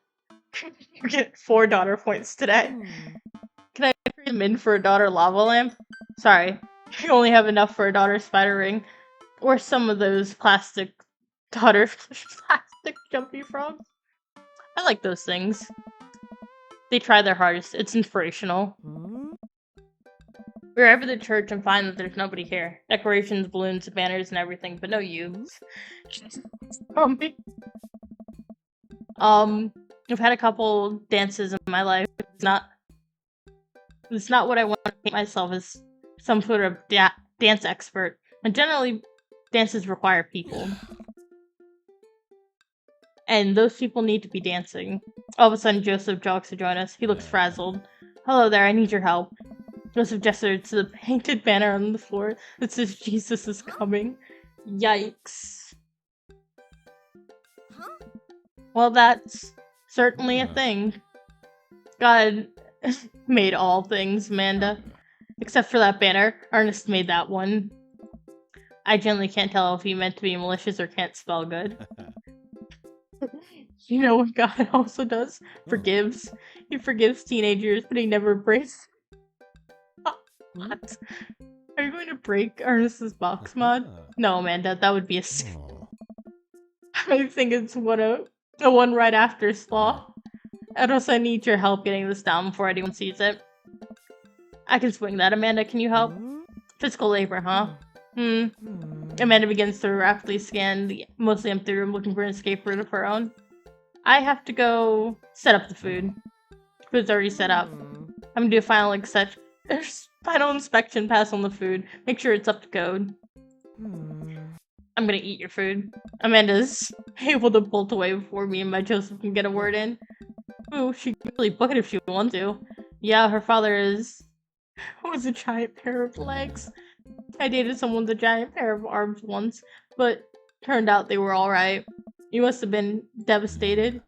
You get 4 daughter points today. Can I trade them in for a daughter lava lamp? Sorry, you only have enough for a daughter spider ring. Or some of those plastic plastic jumpy frogs. I like those things. They try their hardest. It's inspirational. We arrive at the church and find that there's nobody here. Decorations, balloons, banners, and everything, but no youths. I've had a couple dances in my life. It's not what I want to paint myself as some sort of dance expert. And generally, dances require people. And those people need to be dancing. All of a sudden, Joseph jogs to join us. He looks frazzled. Hello there, I need your help. Joseph gestured to the painted banner on the floor that says Jesus is coming. Yikes. Well, that's certainly a thing. God made all things, Amanda. Except for that banner. Ernest made that one. I generally can't tell if he meant to be malicious or can't spell good. You know what God also does? Forgives. He forgives teenagers, but he never breaks. What? Are you going to break Ernest's box mod? No, Amanda, that would be a sin. I think it's a one right after slaw. Eros, I need your help getting this down before anyone sees it. I can swing that. Amanda, can you help? Physical labor, huh? Amanda begins to rapidly scan the mostly empty room looking for an escape route of her own. I have to go set up the food. Food's already set up. I'm gonna do a final inspection pass on the food. Make sure it's up to code. I'm gonna eat your food. Amanda's able to bolt away before me and my Joseph can get a word in. Ooh, she can really book it if she wants to. Yeah, her father was a giant pair of legs. I dated someone with a giant pair of arms once, but turned out they were alright. You must have been devastated.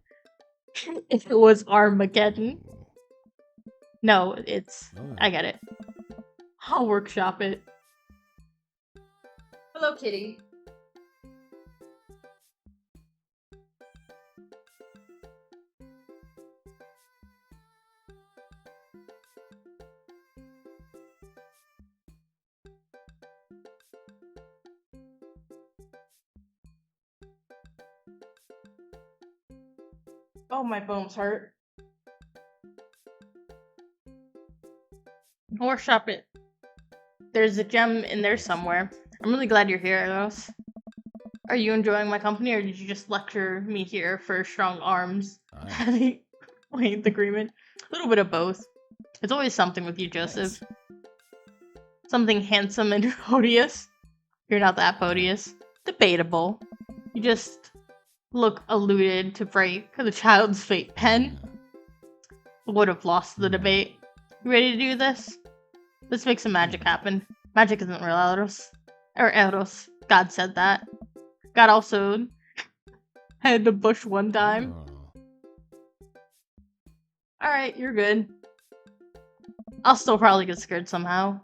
If it was Armageddon. No, it's... Oh. I get it. I'll workshop it. Hello, kitty. Oh, my bones hurt. Workshop it. There's a gem in there somewhere. I'm really glad you're here, Eros. Are you enjoying my company, or did you just lecture me here for strong arms? Aye. Heavy weight agreement? A little bit of both. It's always something with you, Joseph. Something handsome and odious. You're not that odious. Debatable. You just look alluded to break the child's fate pen. Would have lost the debate. You ready to do this? Let's make some magic happen. Magic isn't real, Eros. Or Eros. God said that. God also had the bush one time. Oh. Alright, you're good. I'll still probably get scared somehow.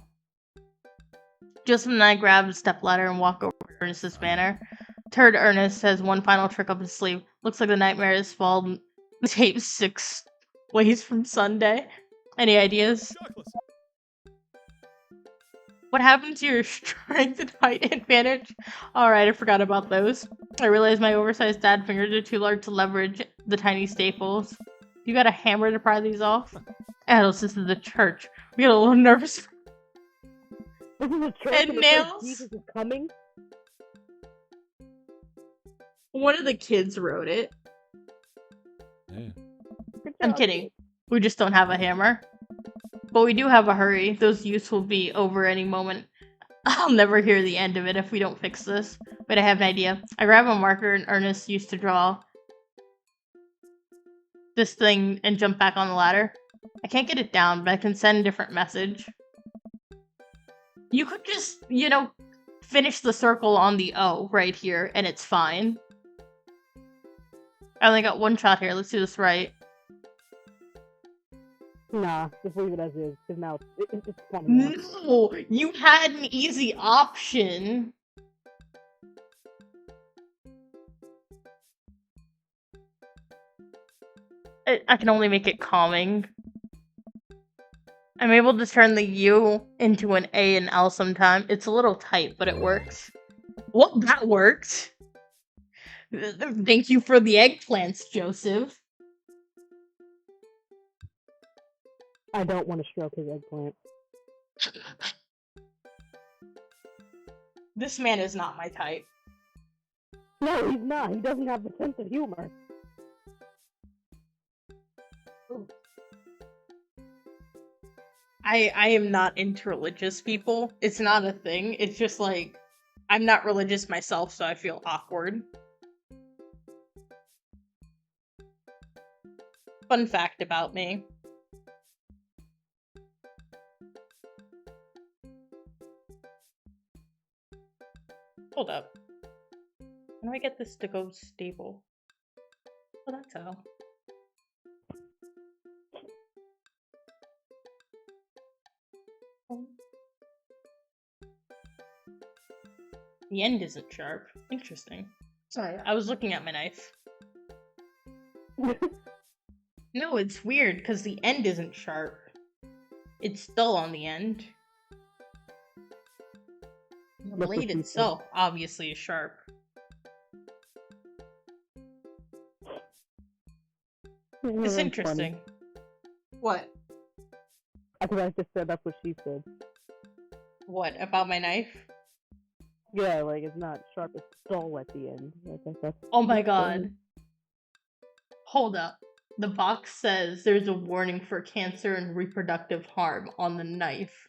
Joseph and I grab a stepladder and walk over to Ernest's banner. Turd Ernest has one final trick up his sleeve. Looks like the nightmare has fallen the tape 6 ways from Sunday. Any ideas? Chocolate. What happened to your strength and height advantage? Alright, I forgot about those. I realized my oversized dad fingers are too large to leverage the tiny staples. You got a hammer to pry these off? Adults, this is the church. We get a little nervous. This is a church And and it says nails? Jesus is coming. One of the kids wrote it. Yeah. Good I'm job. kidding. We just don't have a hammer. But we do have a hurry. Those use will be over any moment. I'll never hear the end of it if we don't fix this. But I have an idea. I grab a marker and Ernest used to draw this thing and jump back on the ladder. I can't get it down, but I can send a different message. You could just, you know, finish the circle on the O right here, and it's fine. I only got one shot here. Let's do this right. Nah, just leave it as is, because now it's funny. No! You had an easy option! I can only make it calming. I'm able to turn the U into an A and L sometime. It's a little tight, but it works. Well, that worked! Thank you for the eggplants, Joseph. I don't want to stroke his eggplant. This man is not my type. No, he's not. He doesn't have the sense of humor. I am not into religious people. It's not a thing. It's just like, I'm not religious myself, so I feel awkward. Fun fact about me. Hold up. How do I get this to go stable? Oh, that's how. The end isn't sharp. Interesting. Sorry, I was looking at my knife. No, it's weird, because the end isn't sharp. It's dull on the end. The That's what blade she said. itself, obviously, is sharp. It's That's interesting. funny. What? I think I just said that's what she said. What, about my knife? Yeah, like it's not sharp, it's dull at the end. I think that's Oh my god. Hold up. The box says there's a warning for cancer and reproductive harm on the knife.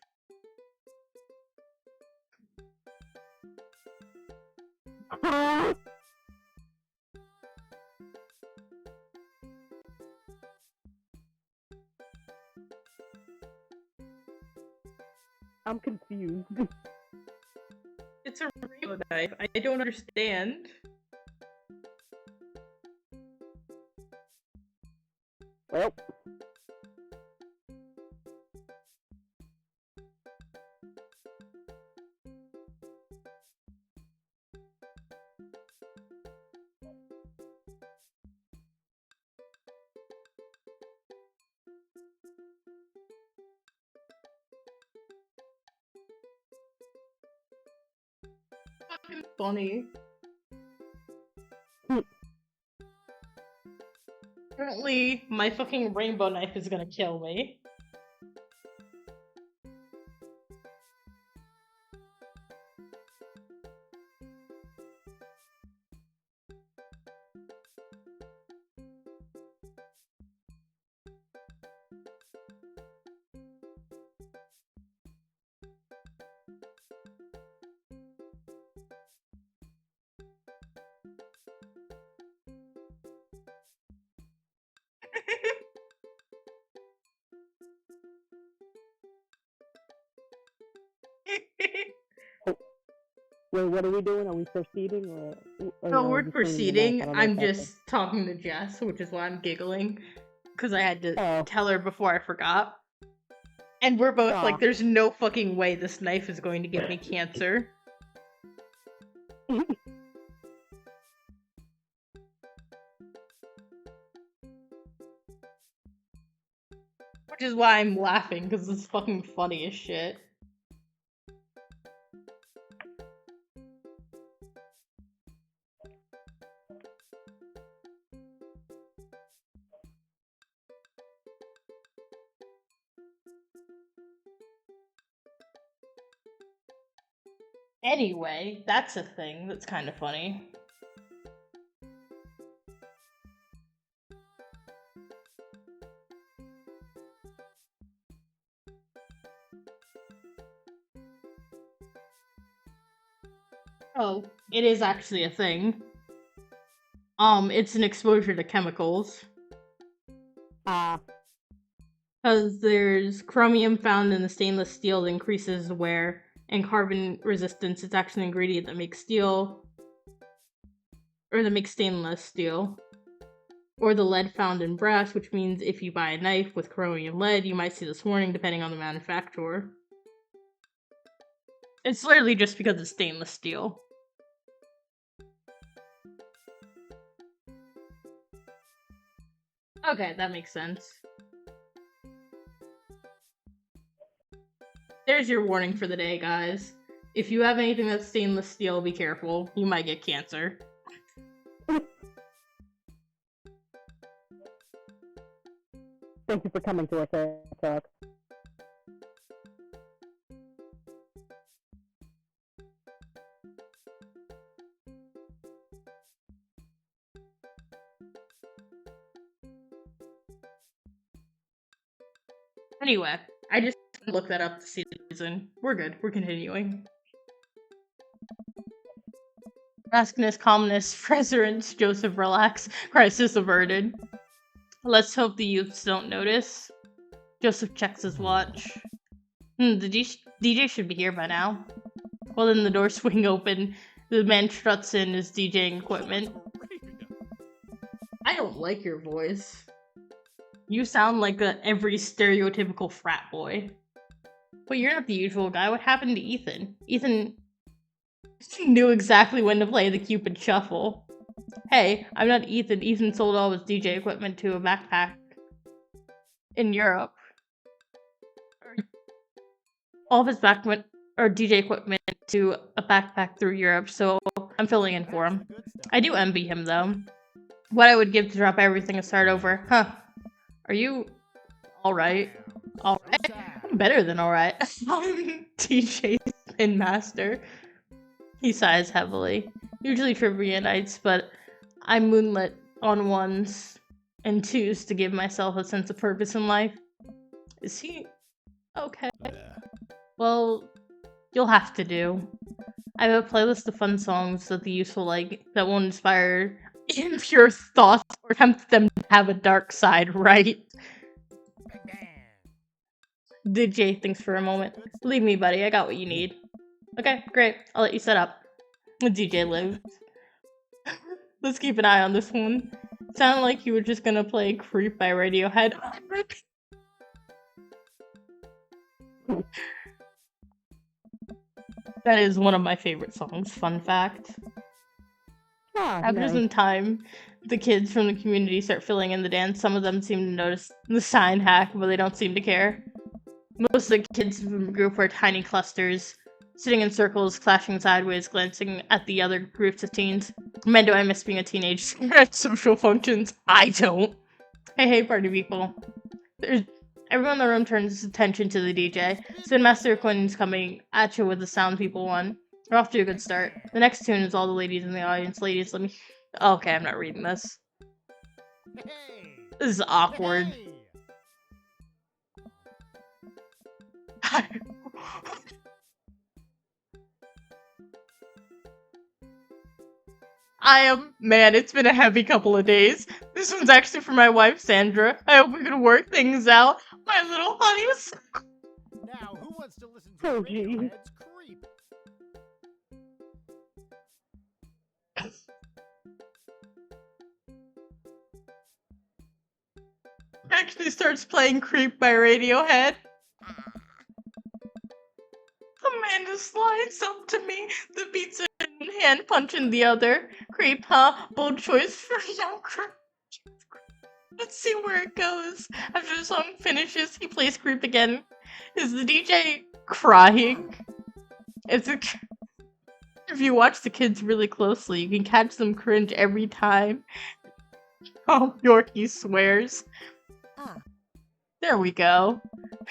I'm confused. It's a real knife. I don't understand. Well, Fucking funny. Apparently, my fucking rainbow knife is gonna kill me. wait, what are we doing? Are we proceeding or No, are we're we cleaning the mess? proceeding. I don't know I'm if that's just talking to Jess, which is why I'm giggling. Because I had to Oh. tell her before I forgot. And we're both Aw. like, there's no fucking way this knife is going to give me cancer. Which is why I'm laughing, because it's fucking funny as shit. Anyway, that's a thing that's kind of funny. Oh, it is actually a thing. It's an exposure to chemicals. Because there's chromium found in the stainless steel that increases wear, and carbon resistance. It's actually an ingredient that makes steel, or that makes stainless steel. Or the lead found in brass, which means if you buy a knife with chromium lead, you might see this warning depending on the manufacturer. It's literally just because it's stainless steel. Okay, that makes sense. There's your warning for the day, guys. If you have anything that's stainless steel, be careful. You might get cancer. Thank you for coming to us, Eric. Anyway, I just looked that up to see the reason. We're good. We're continuing. Raskness, calmness, preserance, Joseph, relax. Crisis averted. Let's hope the youths don't notice. Joseph checks his watch. The DJ should be here by now. Well, then the doors swing open. The man struts in his DJing equipment. I don't like your voice. You sound like every stereotypical frat boy. But you're not the usual guy. What happened to Ethan? Ethan knew exactly when to play the Cupid Shuffle. Hey, I'm not Ethan. Ethan sold all his DJ equipment to a backpack in Europe. All of his DJ equipment to a backpack through Europe, so I'm filling in for him. I do envy him, though. What I would give to drop everything and start over. Huh. Are you alright? Alright? Better than alright. DJ Spin Master. He sighs heavily. Usually trivia nights, but I moonlit on ones and twos to give myself a sense of purpose in life. Is he okay? Well, you'll have to do. I have a playlist of fun songs that the youth will like that won't inspire impure thoughts or tempt them to have a dark side, right? DJ thinks for a moment. Believe me, buddy, I got what you need. Okay, great. I'll let you set up. The DJ lives. Let's keep an eye on this one. Sounded like you were just gonna play Creep by Radiohead. That is one of my favorite songs, fun fact. After nice. some time, the kids from the community start filling in the dance. Some of them seem to notice the sign hack, but they don't seem to care. Most of the kids from the group were tiny clusters, sitting in circles, clashing sideways, glancing at the other groups of teens. Man, do I miss being a teenager at social functions. I don't. Hey, party people. Everyone in the room turns attention to the DJ. Spin Master Quinn's coming at you with the sound people one. We're off to a good start. The next tune is all the ladies in the audience. Ladies, let me... Okay, I'm not reading this. This is awkward. Man, it's been a heavy couple of days. This one's actually for my wife, Sandra. I hope we can work things out. My little honey was... Now, who wants to listen to Oh, gee. Radiohead's Creep? Actually starts playing Creep by Radiohead. Amanda slides up to me, the beats in one hand, punching the other. Creep, huh? Bold choice for young Creep. Let's see where it goes. After the song finishes, he plays Creep again. Is the DJ crying? If you watch the kids really closely, you can catch them cringe every time. Oh, Yorkie swears. There we go.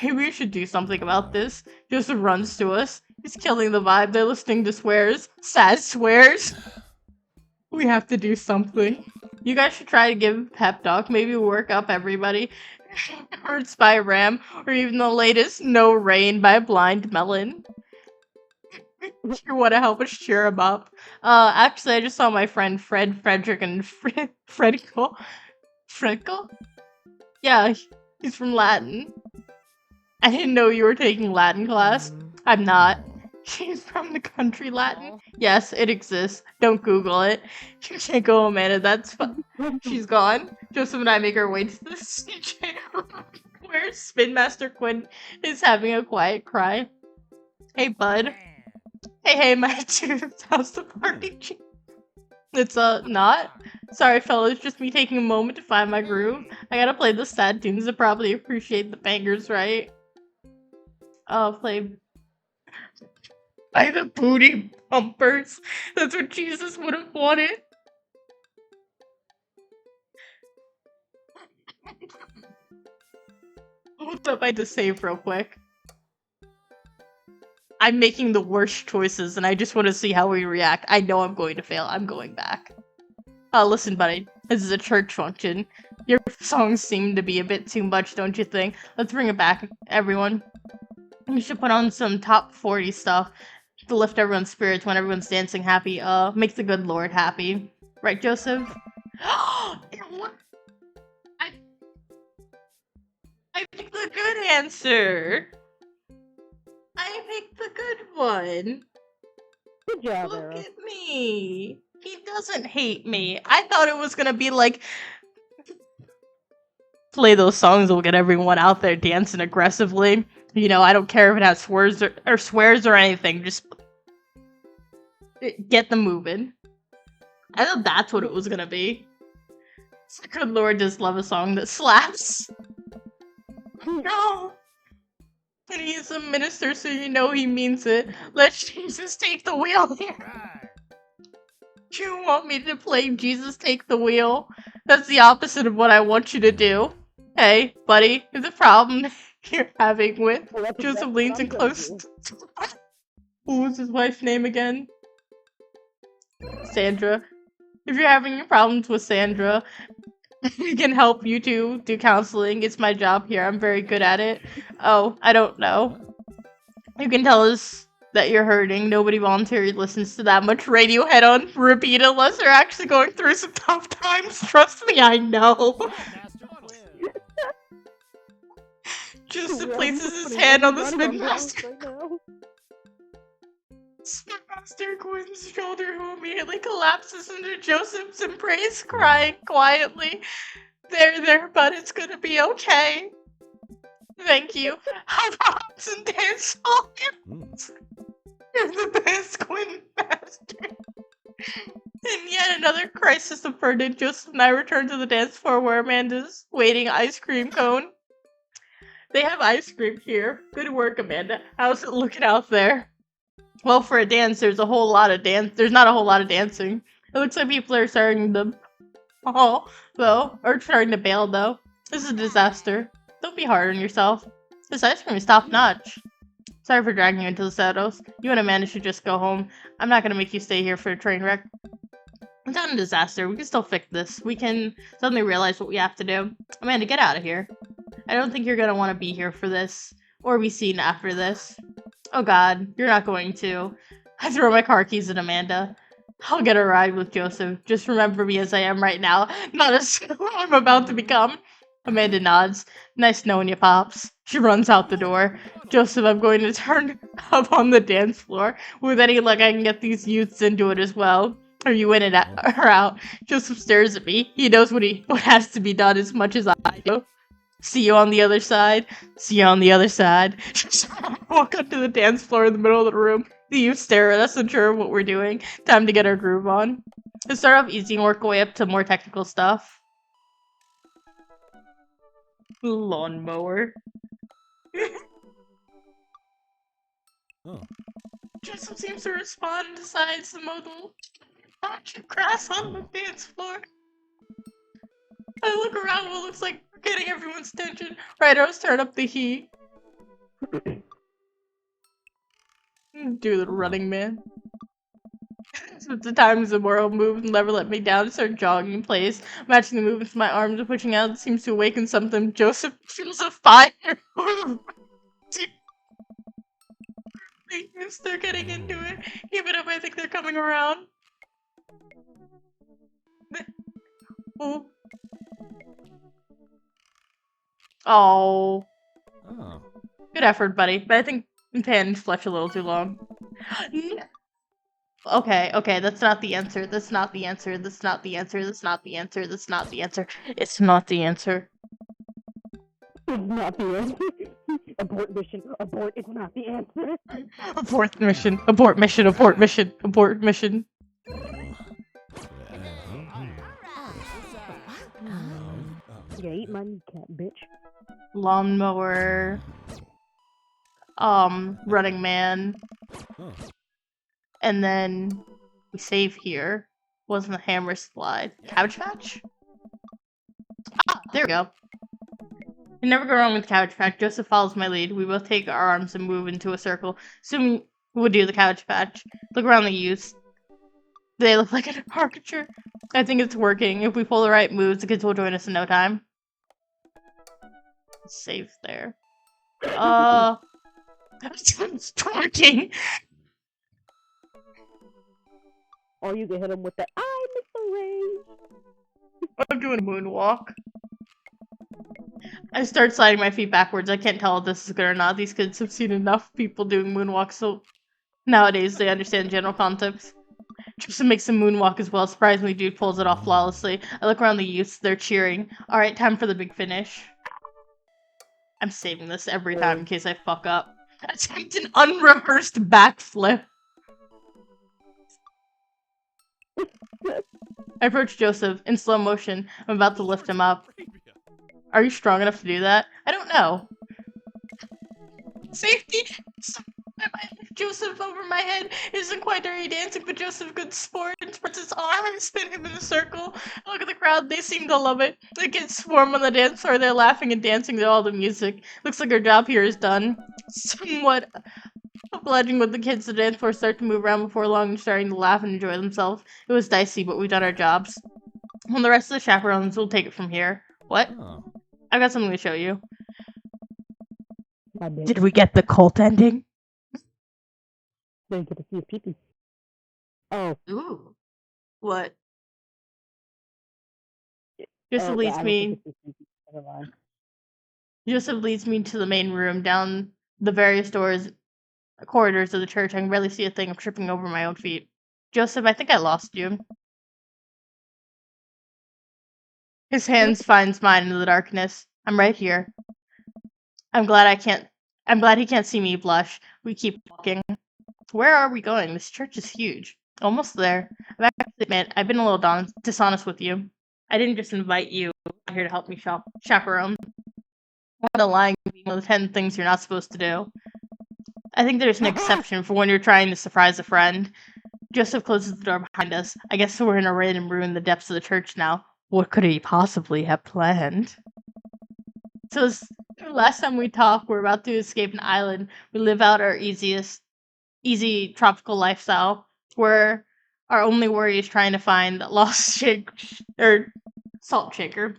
Maybe we should do something about this. Joseph runs to us. He's killing the vibe. They're listening to swears. Sad swears. We have to do something. You guys should try to give a pep talk. Maybe work up everybody. Hurts by Ram. Or even the latest No Rain by Blind Melon. You want to help us cheer him up? Actually, I just saw my friend Frederick, and Fredko. Fredko? Yeah, he's from Latin. I didn't know you were taking Latin class. I'm not. She's from the country Latin. Yes, it exists. Don't Google it. You can't go, Amanda. That's fun. She's gone. Joseph and I make our way to the CJ where Spin Master Quinn is having a quiet cry. Hey, bud. Hey, my dude. How's the party? It's, not? Sorry, fellas. Just me taking a moment to find my groove. I gotta play the sad tunes to probably appreciate the bangers, right? Play by the booty bumpers. That's what Jesus would have wanted. What's up? I had to save real quick. I'm making the worst choices, and I just want to see how we react. I know I'm going to fail. I'm going back. Listen, buddy. This is a church function. Your songs seem to be a bit too much, don't you think? Let's bring it back, everyone. We should put on some top 40 stuff to lift everyone's spirits when everyone's dancing happy. Make the good Lord happy. Right, Joseph? I picked the good answer! I picked the good one! Good job, Look Arrow. at me! He doesn't hate me. I thought it was gonna be like... Play those songs that will get everyone out there dancing aggressively. You know, I don't care if it has swears or anything. Just get them moving. I thought that's what it was gonna be. Good Lord does love a song that slaps. No! And he's a minister, so you know he means it. Let Jesus take the wheel here. Right. You want me to play Jesus Take the Wheel? That's the opposite of what I want you to do. Hey, buddy, is the problem you're having with Well, that's Joseph exactly leans what in I'm gonna close. do. What was his wife's name again? Sandra. If you're having problems with Sandra, we can help you to do counseling. It's my job here. I'm very good at it. Oh, I don't know. You can tell us that you're hurting. Nobody voluntarily listens to that much Radiohead on repeat unless they're actually going through some tough times. Trust me, I know. Master Quinn. Joseph Yeah, places I'm his putting hand on the everybody Spin on blast Master. right now. Master Quinn's shoulder, who immediately collapses into Joseph's embrace, crying quietly. There, bud, it's gonna be okay. Thank you. Have hearts and dance all You're the best, Quinn Master. And yet another crisis averted. Joseph and I return to the dance floor where Amanda's waiting ice cream cone. They have ice cream here. Good work, Amanda. How's it looking out there? Well, for a dance, there's not a whole lot of dancing. It looks like people are starting to starting to bail, though. This is a disaster. Don't be hard on yourself. This ice cream is top notch. Sorry for dragging you into the shadows. You and Amanda should just go home. I'm not gonna make you stay here for a train wreck. It's not a disaster. We can still fix this. We can suddenly realize what we have to do. Amanda, get out of here. I don't think you're gonna want to be here for this, or be seen after this. Oh god, you're not going to. I throw my car keys at Amanda. I'll get a ride with Joseph. Just remember me as I am right now, not as I'm about to become. Amanda nods. Nice knowing you, Pops. She runs out the door. Joseph, I'm going to turn up on the dance floor. With any luck, I can get these youths into it as well. Are you in it or out? Joseph stares at me. He knows what has to be done as much as I do. See you on the other side. See you on the other side. Walk up to the dance floor in the middle of the room. The youth stare at us, unsure of what we're doing. Time to get our groove on. Let's start off easy and work our way up to more technical stuff. Lawnmower. Oh. Joseph seems to respond and decides to mow the patch of grass on the dance floor. I look around what looks like we're getting everyone's attention. Right, I'll start up the heat. Do the running man. At the times the world moved and never let me down, start jogging in place, matching the movements of my arms and pushing out. It seems to awaken something. Joseph feels a fire. They're getting into it. Keep it up, I think they're coming around. Oh. Oh. Oh. Good effort, buddy. But I think Pan's flesh a little too long. Okay, that's not the answer. That's not the answer. That's not the answer. That's not the answer. That's not the answer. It's not the answer. It's not the answer. Abort mission. Abort. It's not the answer. Abort mission. Abort mission. Abort mission. Abort mission. You ate my kneecap, bitch. Lawnmower. Running man. Oh. And then we save here. Wasn't the hammer slide. Cabbage Patch? Ah, there we go. You never go wrong with Cabbage Patch. Joseph follows my lead. We both take our arms and move into a circle. Assuming we'll do the Cabbage Patch. Look around the youths. They look like an caricature. I think it's working. If we pull the right moves, the kids will join us in no time. Save there. That's twerking. Or you can hit him with the I miss the rain. I'm doing a moonwalk. I start sliding my feet backwards. I can't tell if this is good or not. These kids have seen enough people doing moonwalks, so nowadays they understand general concepts. Tristan makes a moonwalk as well. Surprisingly, dude pulls it off flawlessly. I look around the youths. They're cheering. Alright, time for the big finish. I'm saving this every time in case I fuck up. Attempt an unrehearsed backflip. I approach Joseph in slow motion. I'm about to lift him up. Are you strong enough to do that? I don't know. Safety! I lift Joseph over my head. It isn't quite dirty dancing, but Joseph, good sport, and spreads his arm and spin him in a circle. I look at the crowd, they seem to love it. The kids swarm on the dance floor, they're laughing and dancing to all the music. Looks like our job here is done. Somewhat obliging with the kids, the dance floor start to move around before long and starting to laugh and enjoy themselves. It was dicey, but we've done our jobs. And the rest of the chaperones will take it from here. What? Oh. I've got something to show you. My bitch. Did we get the cult ending? Didn't get to see his pee-pee. Oh. Ooh. What? Yeah, Joseph I leads don't me. think it's his pee-pee. Never mind. Joseph leads me to the main room, down the various doors corridors of the church, I can barely see a thing. I'm tripping over my own feet. Joseph, I think I lost you. His hands finds mine in the darkness. I'm right here. I'm glad he can't see me blush. We keep walking. Where are we going? This church is huge. Almost there. I have to admit, I've been a little dishonest with you. I didn't just invite you here to help me chaperone. One of the lying being one of the 10 things you're not supposed to do. I think there's an exception for when you're trying to surprise a friend. Joseph closes the door behind us. I guess we're in a random room in the depths of the church now. What could he possibly have planned? So last time we talked, we're about to escape an island. We live out our easy tropical lifestyle, where our only worry is trying to find a lost salt shaker.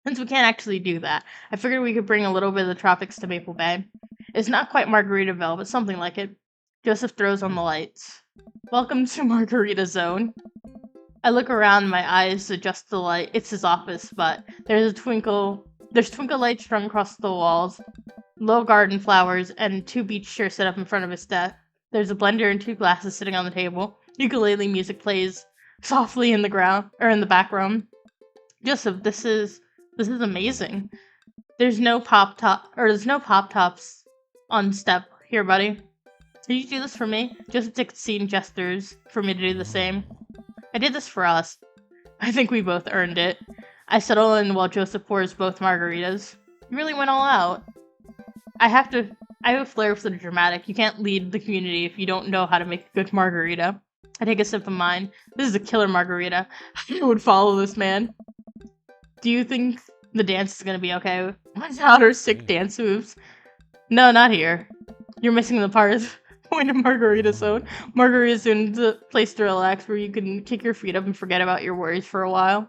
Since we can't actually do that, I figured we could bring a little bit of the tropics to Maple Bay. It's not quite Margaritaville, but something like it. Joseph throws on the lights. Welcome to Margarita Zone. I look around, my eyes adjust the light. It's his office, but there's twinkle lights strung across the walls, low garden flowers, and 2 beach chairs set up in front of his desk. There's a blender and 2 glasses sitting on the table. Ukulele music plays softly in the background. Joseph, this is amazing. There's no pop tops on step here, buddy. Did you do this for me? Joseph takes a seat and gestures for me to do the same. I did this for us. I think we both earned it. I settle in while Joseph pours both margaritas. You really went all out. I have a flair for the dramatic. You can't lead the community if you don't know how to make a good margarita. I take a sip of mine. This is a killer margarita. I would follow this man. Do you think the dance is gonna be okay? Without our sick dance moves? No, not here. You're missing the point of Margarita Zone. Margarita Zone is a place to relax where you can kick your feet up and forget about your worries for a while.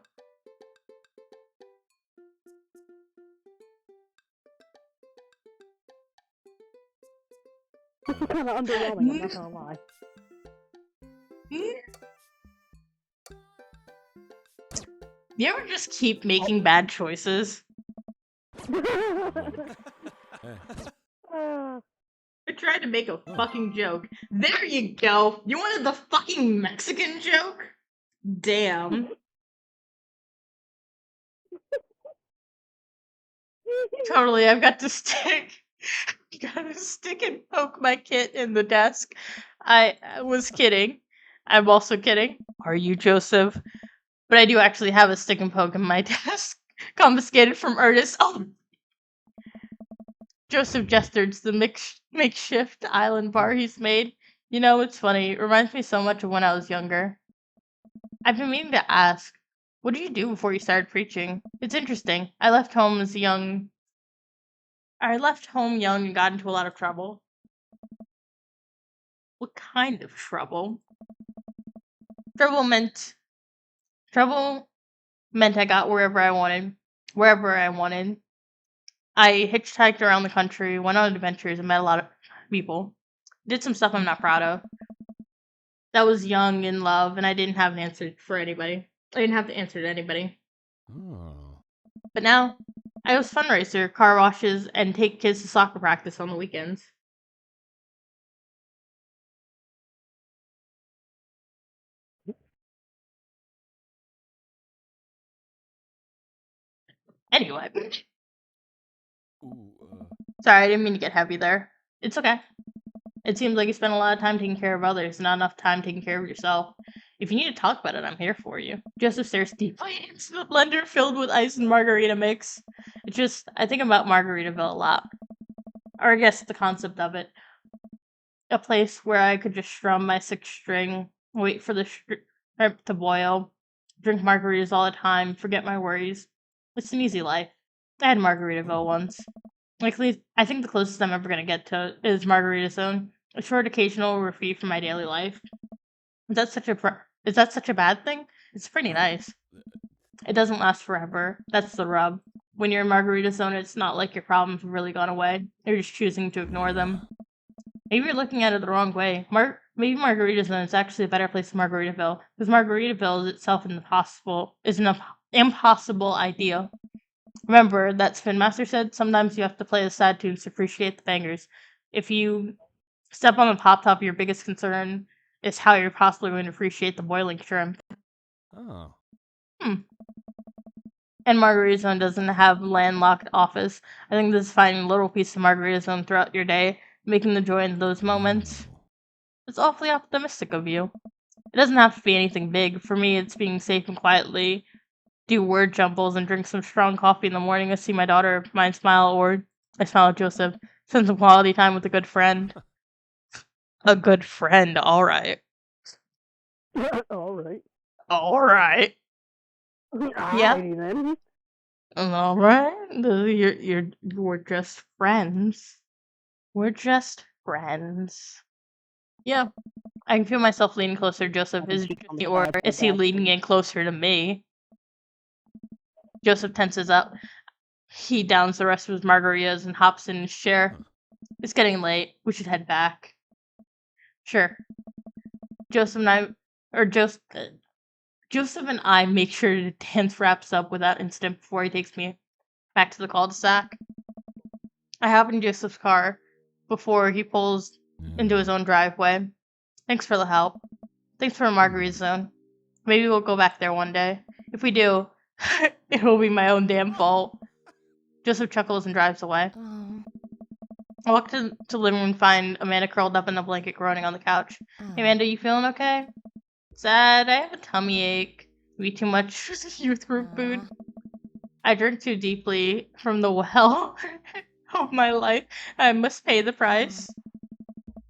This is kind of underwhelming, I'm not gonna lie. You ever just keep making bad choices? I tried to make a fucking joke. There you go. You wanted the fucking Mexican joke? Damn. Totally, I've got to stick. Gotta stick and poke my kit in the desk. I was kidding. I'm also kidding. Are you, Joseph? But I do actually have a stick and poke in my desk. Confiscated from Ernest. Oh! Joseph gestured to the makeshift island bar he's made. You know, it's funny. It reminds me so much of when I was younger. I've been meaning to ask, what did you do before you started preaching? It's interesting. I left home young and got into a lot of trouble. What kind of trouble? Trouble meant I got wherever I wanted. I hitchhiked around the country, went on adventures, and met a lot of people. Did some stuff I'm not proud of. That was young, in love, and I didn't have an answer for anybody. I didn't have to answer to anybody. Oh. But now, I host fundraiser, car washes, and take kids to soccer practice on the weekends. Anyway. Ooh, Sorry, I didn't mean to get heavy there. It's okay. It seems like you spend a lot of time taking care of others, not enough time taking care of yourself. If you need to talk about it, I'm here for you. Joseph stares deeply into the blender filled with ice and margarita mix. It's just, I think about Margaritaville a lot. Or I guess the concept of it. A place where I could just strum my 6th string, wait for the shrimp to boil, drink margaritas all the time, forget my worries. It's an easy life. I had Margaritaville once. Likely, I think the closest I'm ever gonna get to is Margarita Zone. A short occasional reprieve from my daily life. Is that such a bad thing? It's pretty nice. It doesn't last forever. That's the rub. When you're in Margarita Zone, it's not like your problems have really gone away. You're just choosing to ignore them. Maybe you're looking at it the wrong way. Maybe Margarita Zone is actually a better place than Margaritaville, because Margaritaville is itself an impossible idea. Remember that Spin Master said sometimes you have to play the sad tunes to appreciate the bangers. If you Step on the top, your biggest concern is how you're possibly going to appreciate the boiling shrimp. Oh. And Margarita Zone doesn't have landlocked office. I think this is finding a little piece of Margarita Zone throughout your day, making the joy in those moments. Oh. It's awfully optimistic of you. It doesn't have to be anything big. For me, it's being safe and quietly do word jumbles and drink some strong coffee in the morning and see my daughter mine smile, or I smile at Joseph. Spend some quality time with a good friend. A good friend, alright. Alright. Alright. Yeah. Alrighty then. Alright. We're just friends. We're just friends. Yeah. I can feel myself leaning closer to Joseph. Or is he leaning in closer to me? Joseph tenses up. He downs the rest of his margaritas and hops in his chair. It's getting late. We should head back. Sure. Joseph and I make sure the dance wraps up without incident before he takes me back to the cul-de-sac. I hop in Joseph's car before he pulls into his own driveway. Thanks for the help. Thanks for a margarita zone. Maybe we'll go back there one day. If we do, it will be my own damn fault. Joseph chuckles and drives away. I walk to the living room and find Amanda curled up in a blanket groaning on the couch. Hey, Amanda, you feeling okay? Sad. I have a tummy ache. We eat too much youth group food. I drink too deeply from the well of my life. I must pay the price.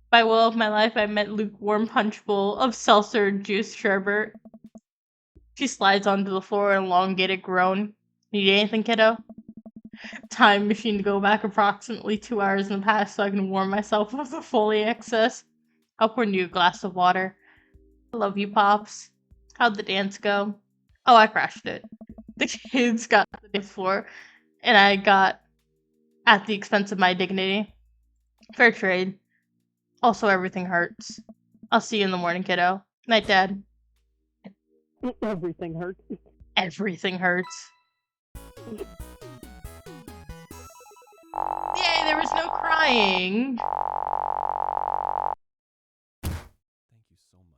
By well of my life, I meant lukewarm punch bowl of seltzer juice sherbet. She slides onto the floor in a elongated groan. Need anything, kiddo? Time machine to go back approximately 2 hours in the past so I can warm myself of the Foley excess. I'll pour you a glass of water. I love you, Pops. How'd the dance go? Oh, I crashed it. The kids got the dance floor, and I got at the expense of my dignity. Fair trade. Also, everything hurts. I'll see you in the morning, kiddo. Night, Dad. Everything hurts. Everything hurts. Yay, there was no crying. Thank you so much.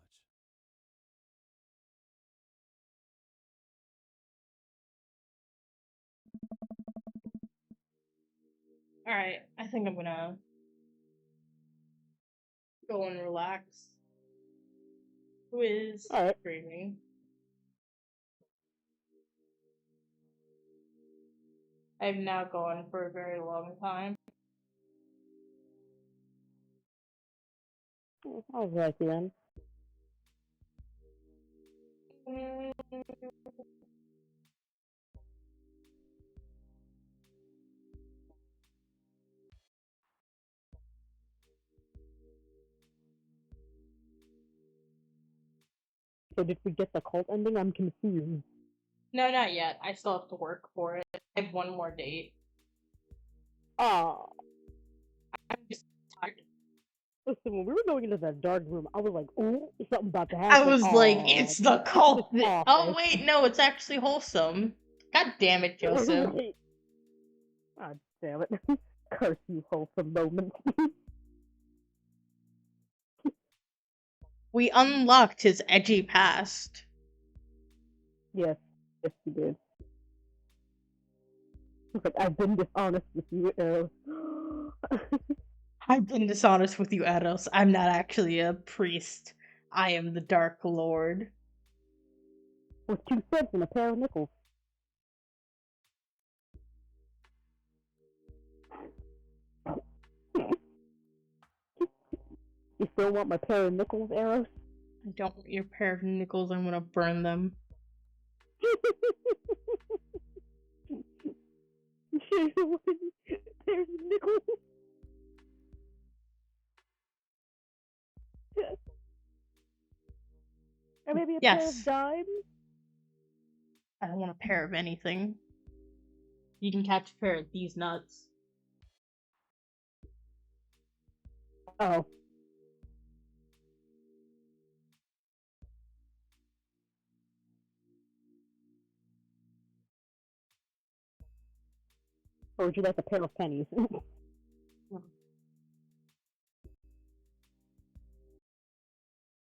Alright, I think I'm gonna go and relax. Who is streaming? I've now gone for a very long time. Alright then. So did we get the cult ending? I'm confused. No, not yet. I still have to work for it. I have one more date. Oh. I'm just tired. Listen, when we were going into that dark room, I was like, "Ooh, something about to I happen." was like, it's the cult. This is Oh, awful. wait, no, it's actually wholesome. God damn it, Joseph. Wait. God damn it. Curse you, wholesome moments. We unlocked his edgy past. Yes, yes, you did. But I've been dishonest with you, Arrow. I've been dishonest with you, Ados. I'm not actually a priest. I am the Dark Lord. With 2 cents and a pair of nickels. You still want my pair of nickels, Arrows? I don't want your pair of nickels. I'm gonna burn them. There's nickels. Or maybe a pair Yes. of dimes? I don't want a pair of anything. You can catch a pair of these nuts. Oh. Or would you like a pair of pennies?